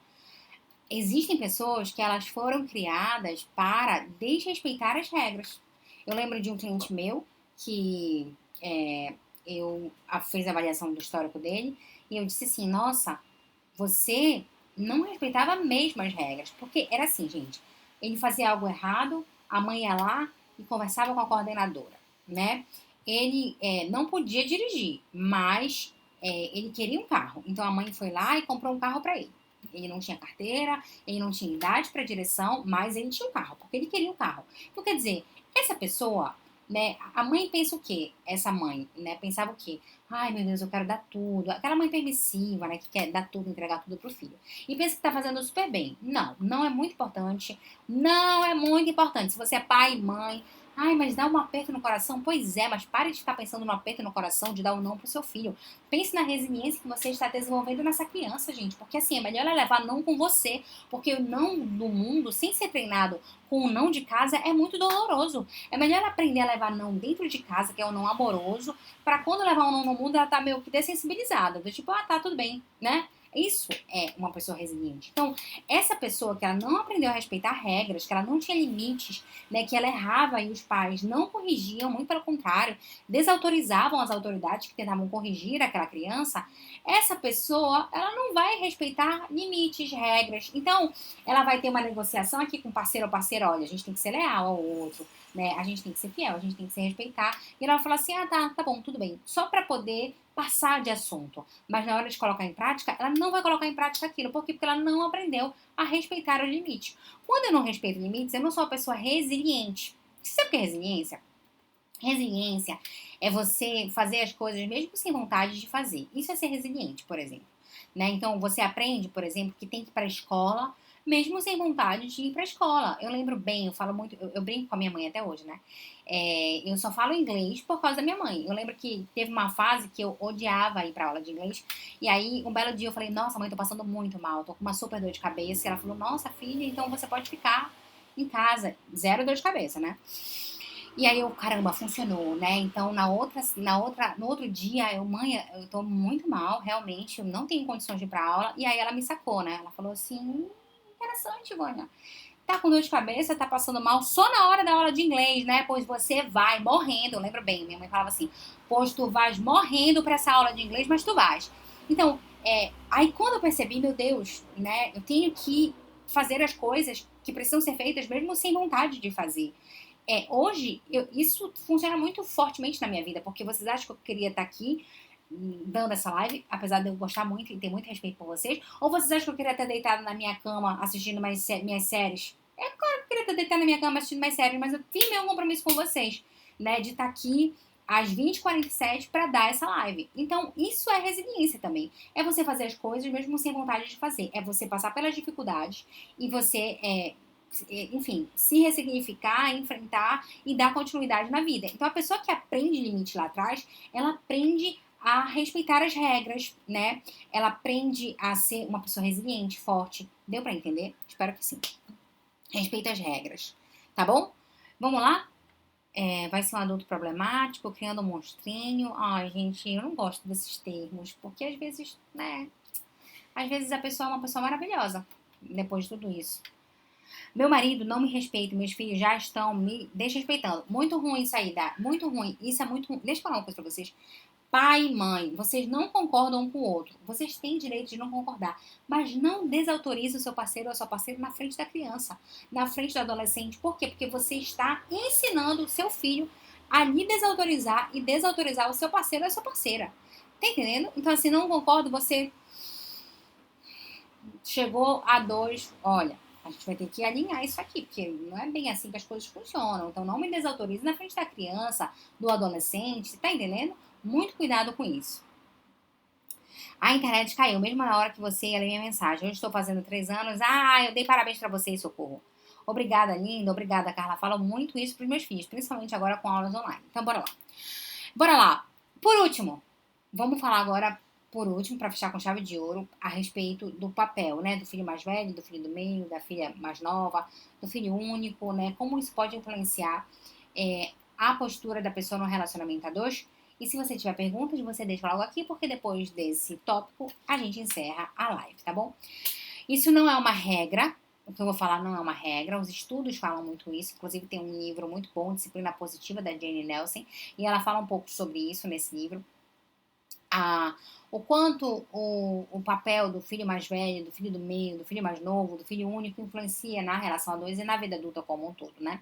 existem pessoas que elas foram criadas para desrespeitar as regras. Eu lembro de um cliente meu que eu fiz a avaliação do histórico dele e eu disse assim, nossa, você não respeitava mesmo as regras. Porque era assim, gente, ele fazia algo errado, a mãe ia lá e conversava com a coordenadora, né? Ele não podia dirigir, mas ele queria um carro. Então a mãe foi lá e comprou um carro para ele. Ele não tinha carteira, ele não tinha idade para direção, mas ele tinha um carro, porque ele queria um carro. Então, quer dizer, essa pessoa, né, a mãe pensa o quê? Essa mãe, né, pensava o quê? Ai, meu Deus, eu quero dar tudo. Aquela mãe permissiva, né, que quer dar tudo, entregar tudo pro filho. E pensa que tá fazendo super bem. Não, não é muito importante. Não é muito importante. Se você é pai, mãe, Ai, mas dá um aperto no coração? Pois é, mas pare de ficar pensando no aperto no coração de dar um não pro seu filho. Pense na resiliência que você está desenvolvendo nessa criança, gente. Porque assim, é melhor ela levar não com você. Porque o não do mundo, sem ser treinado com o não de casa, é muito doloroso. É melhor ela aprender a levar não dentro de casa, que é o não amoroso, pra quando levar um não no mundo, ela tá meio que dessensibilizada. Do tipo, ah, tá, tudo bem, né? Isso é uma pessoa resiliente. Então, essa pessoa que ela não aprendeu a respeitar regras, que ela não tinha limites, né, que ela errava e os pais não corrigiam, muito pelo contrário, desautorizavam as autoridades que tentavam corrigir aquela criança, essa pessoa, ela não vai respeitar limites, regras. Então, ela vai ter uma negociação aqui com o parceiro ou parceira, olha, a gente tem que ser leal ao outro, né? A gente tem que ser fiel, a gente tem que se respeitar. E ela vai falar assim, ah, tá bom, tudo bem. Só para poder passar de assunto. Mas na hora de colocar em prática, ela não vai colocar em prática aquilo. Por quê? Porque ela não aprendeu a respeitar os limites. Quando eu não respeito limites, eu não sou uma pessoa resiliente. Você sabe o que é resiliência? Resiliência é você fazer as coisas mesmo sem vontade de fazer. Isso é ser resiliente, por exemplo. Né? Então, você aprende, por exemplo, que tem que ir para a escola, mesmo sem vontade de ir para a escola. Eu lembro bem, eu falo muito, eu brinco com a minha mãe até hoje, né? Eu só falo inglês por causa da minha mãe. Eu lembro que teve uma fase que eu odiava ir para aula de inglês. E aí, um belo dia, eu falei, nossa, mãe, tô passando muito mal, tô com uma super dor de cabeça. E ela falou, nossa, filha, então você pode ficar em casa. Zero dor de cabeça, né? E aí eu, caramba, funcionou, né? Então, no outro dia, mãe, eu tô muito mal, realmente, eu não tenho condições de ir pra aula. E aí ela me sacou, né? Ela falou assim, interessante, Vânia. Tá com dor de cabeça, tá passando mal só na hora da aula de inglês, né? Pois você vai morrendo, eu lembro bem, minha mãe falava assim, pois tu vais morrendo pra essa aula de inglês, mas tu vais. Então, aí quando eu percebi, meu Deus, né? Eu tenho que fazer as coisas que precisam ser feitas mesmo sem vontade de fazer. Hoje, isso funciona muito fortemente na minha vida, porque vocês acham que eu queria estar aqui dando essa live, apesar de eu gostar muito e ter muito respeito por vocês, ou vocês acham que eu queria ter deitado na minha cama assistindo minhas séries? É claro que eu queria ter deitado na minha cama assistindo mais séries, mas eu tenho meu compromisso com vocês, né, de estar aqui às 20h47 para dar essa live. Então, isso é resiliência também. É você fazer as coisas mesmo sem vontade de fazer. É você passar pelas dificuldades e você enfim, se ressignificar, enfrentar e dar continuidade na vida. Então, a pessoa que aprende limite lá atrás, ela aprende a respeitar as regras, né? Ela aprende a ser uma pessoa resiliente, forte. Deu pra entender? Espero que sim. Respeita as regras, tá bom? Vamos lá? Vai ser um adulto problemático, criando um monstrinho. Ai, gente, eu não gosto desses termos, porque às vezes, né? Às vezes a pessoa é uma pessoa maravilhosa depois de tudo isso. Meu marido não me respeita, meus filhos já estão me desrespeitando. Muito ruim isso aí, Dá. Muito ruim. Isso é muito ruim. Deixa eu falar uma coisa pra vocês. Pai e mãe, vocês não concordam um com o outro. Vocês têm direito de não concordar. Mas não desautorize o seu parceiro ou a sua parceira na frente da criança, na frente do adolescente. Por quê? Porque você está ensinando o seu filho a lhe desautorizar e desautorizar o seu parceiro ou a sua parceira. Tá entendendo? Então, assim, não concordo, você chegou a dois, olha, a gente vai ter que alinhar isso aqui, porque não é bem assim que as coisas funcionam. Então não me desautorize na frente da criança, do adolescente, tá entendendo? Muito cuidado com isso. A internet caiu, mesmo na hora que você ia ler minha mensagem. Eu estou fazendo 3 anos. Ah, eu dei parabéns pra você, Socorro. Obrigada, linda. Obrigada, Carla. Falo muito isso pros meus filhos, principalmente agora com aulas online. Então, bora lá. Bora lá. Por último, vamos falar agora, por último, para fechar com chave de ouro, a respeito do papel, né? Do filho mais velho, do filho do meio, da filha mais nova, do filho único, né? Como isso pode influenciar a postura da pessoa no relacionamento a dois. E se você tiver perguntas, você deixa logo aqui, porque depois desse tópico a gente encerra a live, tá bom? Isso não é uma regra. O que eu vou falar não é uma regra, os estudos falam muito isso, inclusive tem um livro muito bom, Disciplina Positiva, da Jane Nelson, e ela fala um pouco sobre isso nesse livro. O quanto o papel do filho mais velho, do filho do meio, do filho mais novo, do filho único influencia na relação a dois e na vida adulta como um todo, né?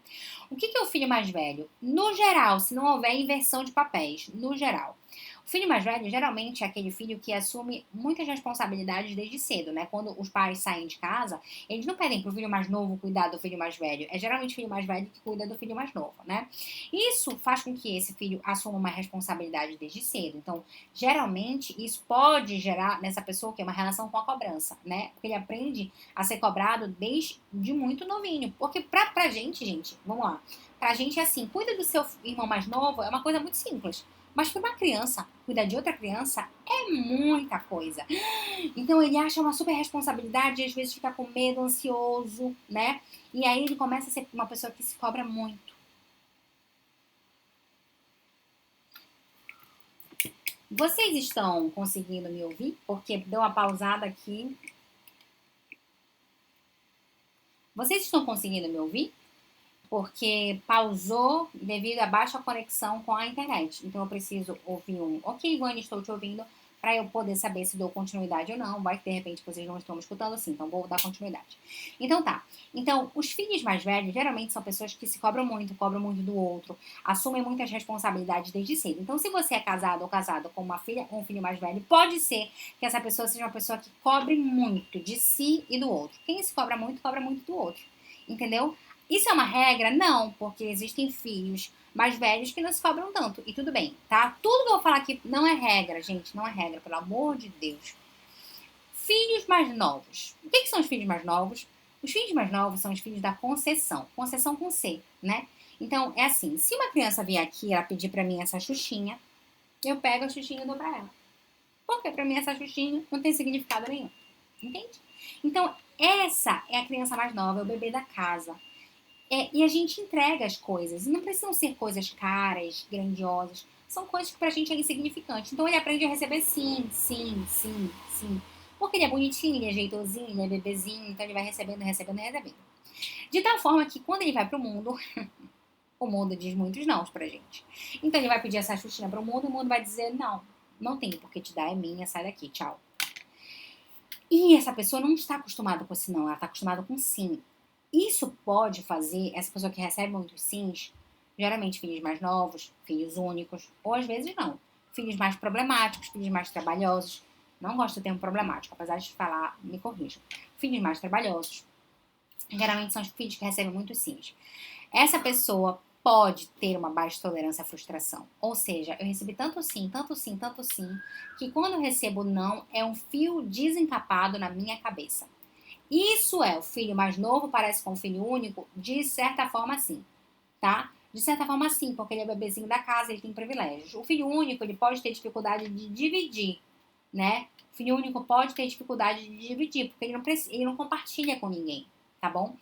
O que é o filho mais velho? No geral, se não houver inversão de papéis, no geral. O filho mais velho geralmente é aquele filho que assume muitas responsabilidades desde cedo, né? Quando os pais saem de casa, eles não pedem pro filho mais novo cuidar do filho mais velho. É geralmente o filho mais velho que cuida do filho mais novo, né? Isso faz com que esse filho assuma uma responsabilidade desde cedo. Então, geralmente, isso isso pode gerar nessa pessoa que é uma relação com a cobrança, né? Porque ele aprende a ser cobrado desde muito novinho. Porque pra gente, vamos lá, pra gente é assim, cuida do seu irmão mais novo é uma coisa muito simples. Mas para uma criança, cuidar de outra criança é muita coisa. Então ele acha uma super responsabilidade e às vezes fica com medo, ansioso, né? E aí ele começa a ser uma pessoa que se cobra muito. Vocês estão conseguindo me ouvir? Porque deu uma pausada aqui. Vocês estão conseguindo me ouvir? Porque pausou devido à baixa conexão com a internet. Então eu preciso ouvir um ok, Ivone, estou te ouvindo, para eu poder saber se dou continuidade ou não. Vai que de repente vocês não estão me escutando assim, então vou dar continuidade. Então tá. Então, os filhos mais velhos geralmente são pessoas que se cobram muito do outro, assumem muitas responsabilidades desde cedo. Então, se você é casado ou casado com uma filha ou um filho mais velho, pode ser que essa pessoa seja uma pessoa que cobre muito de si e do outro. Quem se cobra muito do outro. Entendeu? Isso é uma regra? Não, porque existem filhos mais velhos que não se cobram tanto. E tudo bem, tá? Tudo que eu vou falar aqui não é regra, gente. Não é regra, pelo amor de Deus. Filhos mais novos. O que são os filhos mais novos? Os filhos mais novos são os filhos da concessão. Concessão com C, né? Então, é assim. Se uma criança vier aqui e ela pedir pra mim essa xuxinha, eu pego a xuxinha e dou pra ela. Porque pra mim essa xuxinha não tem significado nenhum. Entende? Então, essa é a criança mais nova, é o bebê da casa. E a gente entrega as coisas. E não precisam ser coisas caras, grandiosas. São coisas que pra gente é insignificante. Então ele aprende a receber sim, sim, sim, sim. Porque ele é bonitinho, ele é jeitosinho, ele é bebezinho. Então ele vai recebendo, recebendo, recebendo. De tal forma que quando ele vai pro mundo, o mundo diz muitos não pra gente. Então ele vai pedir essa xuxinha pro mundo e o mundo vai dizer não. Não tem porque te dar, é minha, sai daqui, tchau. E essa pessoa não está acostumada com esse não, ela está acostumada com sim. Isso pode fazer essa pessoa que recebe muitos sims, geralmente filhos mais novos, filhos únicos, ou às vezes não, filhos mais problemáticos, filhos mais trabalhosos. Não gosto do termo problemático, apesar de falar, me corrijam. Filhos mais trabalhosos. Geralmente são os filhos que recebem muitos sims. Essa pessoa pode ter uma baixa tolerância à frustração. Ou seja, eu recebi tanto sim, tanto sim, tanto sim, que quando eu recebo não, é um fio desencapado na minha cabeça. Isso é, o filho mais novo parece com o filho único? De certa forma, sim, tá? De certa forma, sim, porque ele é bebezinho da casa, ele tem privilégios. O filho único, ele pode ter dificuldade de dividir, né? O filho único pode ter dificuldade de dividir, porque ele não compartilha com ninguém, tá bom?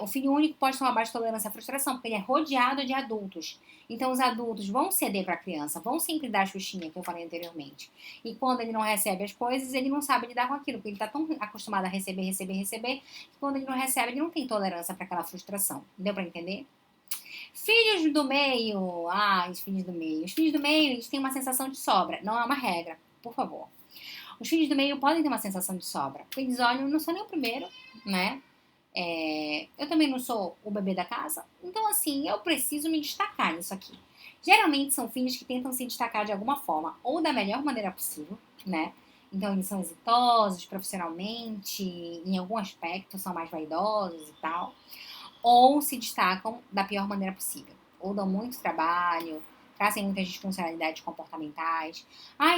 O filho único pode ter uma baixa tolerância à frustração, porque ele é rodeado de adultos. Então, os adultos vão ceder para a criança, vão sempre dar a xuxinha, que eu falei anteriormente. E quando ele não recebe as coisas, ele não sabe lidar com aquilo, porque ele está tão acostumado a receber, que quando ele não recebe, ele não tem tolerância para aquela frustração. Deu para entender? Filhos do meio. Os filhos do meio. Os filhos do meio, eles têm uma sensação de sobra. Não é uma regra, por favor. Os filhos do meio podem ter uma sensação de sobra. Porque eles olham, eu não sou nem o primeiro, né? Eu também não sou o bebê da casa. Então, assim, eu preciso me destacar nisso aqui. Geralmente são filhos que tentam se destacar de alguma forma, ou da melhor maneira possível, né? Então, eles são exitosos profissionalmente, em algum aspecto são mais vaidosos e tal. Ou se destacam da pior maneira possível. Ou dão muito trabalho, trazem muitas disfuncionalidades comportamentais.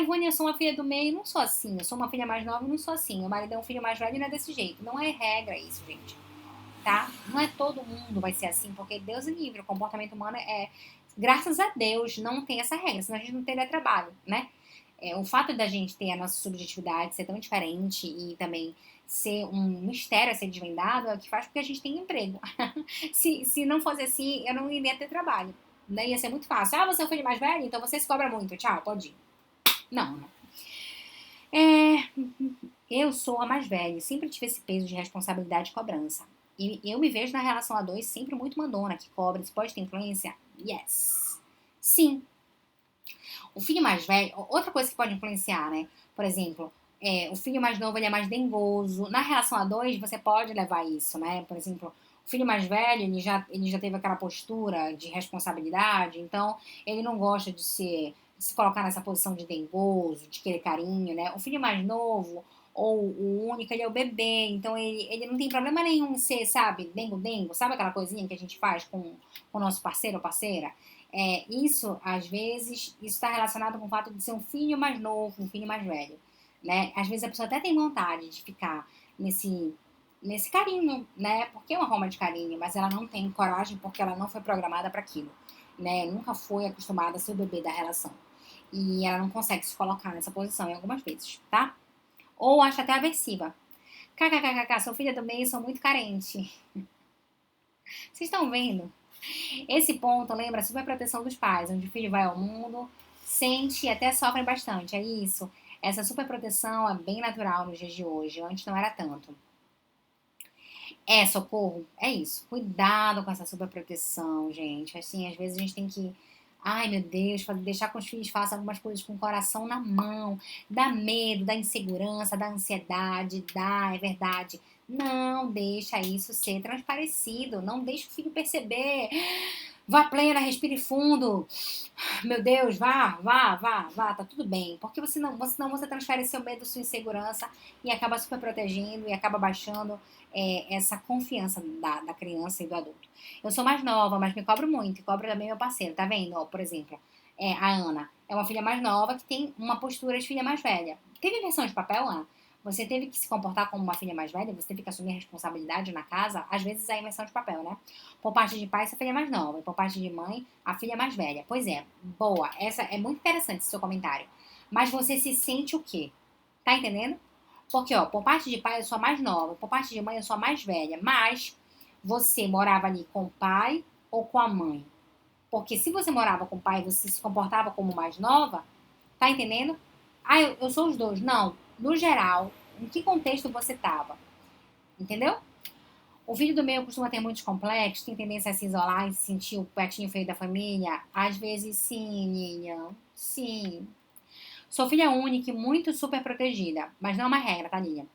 Ivone, eu sou uma filha do meio, não sou assim. Eu sou uma filha mais nova e não sou assim. Meu marido é um filho mais velho e não é desse jeito. Não é regra isso, gente. Tá? Não é todo mundo vai ser assim, porque Deus é livre. O comportamento humano graças a Deus, não tem essa regra, senão a gente não teria trabalho, né? O fato da gente ter a nossa subjetividade ser tão diferente e também ser um mistério a ser desvendado é o que faz com que a gente tenha emprego. se não fosse assim, eu não iria ter trabalho. Né? Ia ser muito fácil. Você é o filho mais velho, então você se cobra muito. Tchau, pode ir. Não, não. Eu sou a mais velha, sempre tive esse peso de responsabilidade e cobrança. E eu me vejo na relação a dois sempre muito mandona, que cobra. Isso pode ter influência? Yes. Sim. O filho mais velho, outra coisa que pode influenciar, né? Por exemplo, o filho mais novo ele é mais dengoso. Na relação a dois, você pode levar isso, né? Por exemplo, o filho mais velho, ele já teve aquela postura de responsabilidade, então ele não gosta de se colocar nessa posição de dengoso, de querer carinho, né? O filho mais novo, ou o único, ele é o bebê, então ele não tem problema nenhum em ser, sabe, dengo-dengo, sabe aquela coisinha que a gente faz com o nosso parceiro ou parceira? Isso, às vezes, isso está relacionado com o fato de ser um filho mais novo, um filho mais velho, né? Às vezes a pessoa até tem vontade de ficar nesse carinho, né? Porque é uma forma de carinho, mas ela não tem coragem porque ela não foi programada para aquilo, né? Nunca foi acostumada a ser o bebê da relação. E ela não consegue se colocar nessa posição em algumas vezes, tá? Ou acha até aversiva. KKKKK, sou filha do meio, sou muito carente. Vocês estão vendo? Esse ponto lembra a superproteção dos pais, onde o filho vai ao mundo, sente e até sofre bastante. É isso. Essa superproteção é bem natural nos dias de hoje. Antes não era tanto. Socorro. É isso. Cuidado com essa superproteção, gente. Assim, às vezes a gente tem que. Ai, meu Deus, deixar que os filhos façam algumas coisas com o coração na mão. Dá medo, dá insegurança, dá ansiedade, é verdade. Não deixa isso ser transparecido. Não deixa o filho perceber. Vá plena, respire fundo. Meu Deus, vá, tá tudo bem. Porque senão você transfere seu medo, sua insegurança e acaba super protegendo e acaba baixando essa confiança da criança e do adulto. Eu sou mais nova, mas me cobro muito e cobro também meu parceiro, tá vendo? Ó, por exemplo, a Ana é uma filha mais nova que tem uma postura de filha mais velha. Teve inversão de papel, Ana? Você teve que se comportar como uma filha mais velha, você teve que assumir a responsabilidade na casa, às vezes é inversão de papel, né? Por parte de pai, essa filha é mais nova, e por parte de mãe, a filha é mais velha. Pois é, boa, essa é muito interessante esse seu comentário. Mas você se sente o quê? Tá entendendo? Porque, ó, por parte de pai eu sou a mais nova, por parte de mãe eu sou a mais velha, mas você morava ali com o pai ou com a mãe? Porque se você morava com o pai e você se comportava como mais nova, tá entendendo? Ah, eu sou os dois. Não. No geral, em que contexto você tava? Entendeu? O filho do meio costuma ter muitos complexos, tem tendência a se isolar e se sentir o patinho feio da família? Às vezes sim, Ninha. Sim. Sou filha única e muito super protegida, mas não é uma regra, tá, Ninha?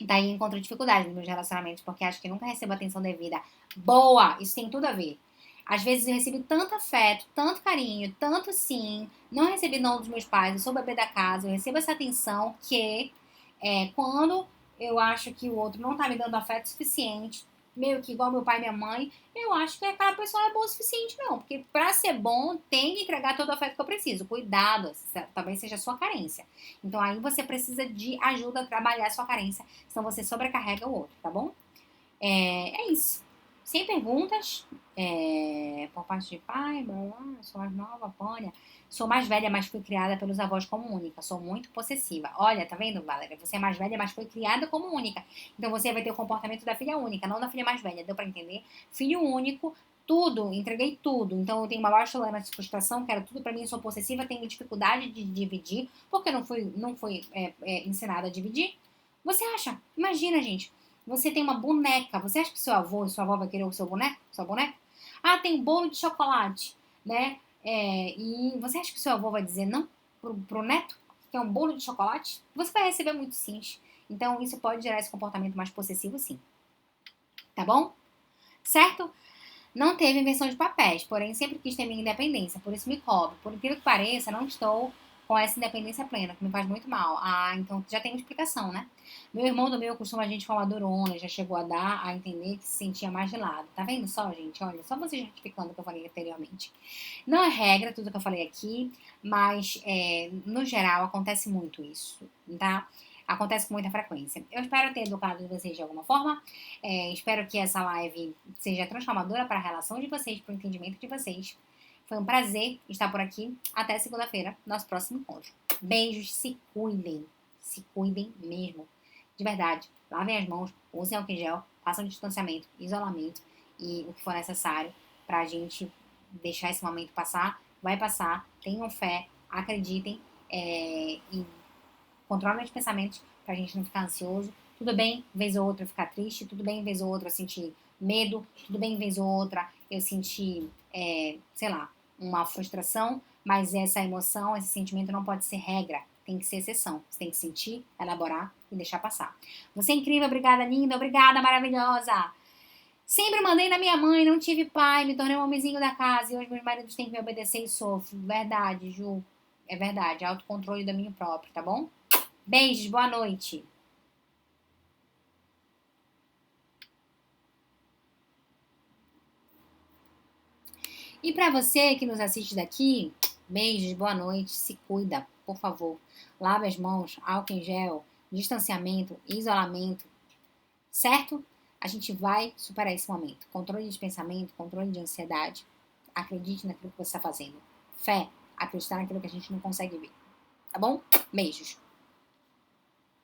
Daí encontro dificuldades nos meus relacionamentos porque acho que nunca recebo atenção devida. Boa! Isso tem tudo a ver. Às vezes eu recebi tanto afeto, tanto carinho, tanto sim. Não recebi não dos meus pais, eu sou bebê da casa, eu recebo essa atenção que quando eu acho que o outro não tá me dando afeto suficiente, meio que igual meu pai e minha mãe, eu acho que aquela pessoa não é boa o suficiente, não. Porque pra ser bom, tem que entregar todo o afeto que eu preciso. Cuidado, talvez seja a sua carência. Então aí você precisa de ajuda a trabalhar a sua carência, senão você sobrecarrega o outro, tá bom? É isso. Sem perguntas, por parte de pai, blá, blá, sou mais nova, Pânia. Sou mais velha, mas fui criada pelos avós como única. Sou muito possessiva. Olha, tá vendo, Valéria? Você é mais velha, mas foi criada como única. Então você vai ter o comportamento da filha única, não da filha mais velha. Deu pra entender? Filho único, tudo, entreguei tudo. Então eu tenho uma baixa tolerância de frustração, quero tudo pra mim, sou possessiva, tenho dificuldade de dividir, porque não fui ensinada a dividir. Você acha? Imagina, gente. Você tem uma boneca. Você acha que seu avô e sua avó vai querer o seu boneco? Sua boneca? Ah, tem um bolo de chocolate, né? E você acha que seu avô vai dizer não pro neto? Que é um bolo de chocolate? Você vai receber muito sims. Então, isso pode gerar esse comportamento mais possessivo, sim. Tá bom? Certo? Não teve inversão de papéis, porém sempre quis ter minha independência, por isso me cobro. Por incrível que pareça, não estou com essa independência plena, que me faz muito mal. Ah, então já tem uma explicação, né? Meu irmão do meu costuma a gente falar durona, já chegou a dar a entender que se sentia mais de lado. Tá vendo só, gente? Olha, só você justificando o que eu falei anteriormente. Não é regra tudo que eu falei aqui, mas no geral acontece muito isso, tá? Acontece com muita frequência. Eu espero ter educado vocês de alguma forma. Espero que essa live seja transformadora para a relação de vocês, para o entendimento de vocês. Foi um prazer estar por aqui. Até segunda-feira, nosso próximo encontro. Beijos, se cuidem mesmo. De verdade, lavem as mãos, usem álcool em gel, façam distanciamento, isolamento e o que for necessário para a gente deixar esse momento passar. Vai passar, tenham fé, acreditem e controlem os pensamentos pra gente não ficar ansioso. Tudo bem, vez ou outra, eu ficar triste. Tudo bem, vez ou outra, eu sentir medo. Tudo bem, vez ou outra, eu sentir, sei lá, uma frustração. Mas essa emoção, esse sentimento não pode ser regra. Tem que ser exceção. Você tem que sentir, elaborar e deixar passar. Você é incrível, obrigada, linda. Obrigada, maravilhosa. Sempre mandei na minha mãe, não tive pai, me tornei um homenzinho da casa e hoje meus maridos têm que me obedecer e sofro. Verdade, Ju. É verdade, autocontrole do domínio próprio, tá bom? Beijos, boa noite. E pra você que nos assiste daqui, beijos, boa noite, se cuida, por favor. Lave as mãos, álcool em gel, distanciamento, isolamento, certo? A gente vai superar esse momento. Controle de pensamento, controle de ansiedade. Acredite naquilo que você está fazendo. Fé, acreditar naquilo que a gente não consegue ver. Tá bom? Beijos.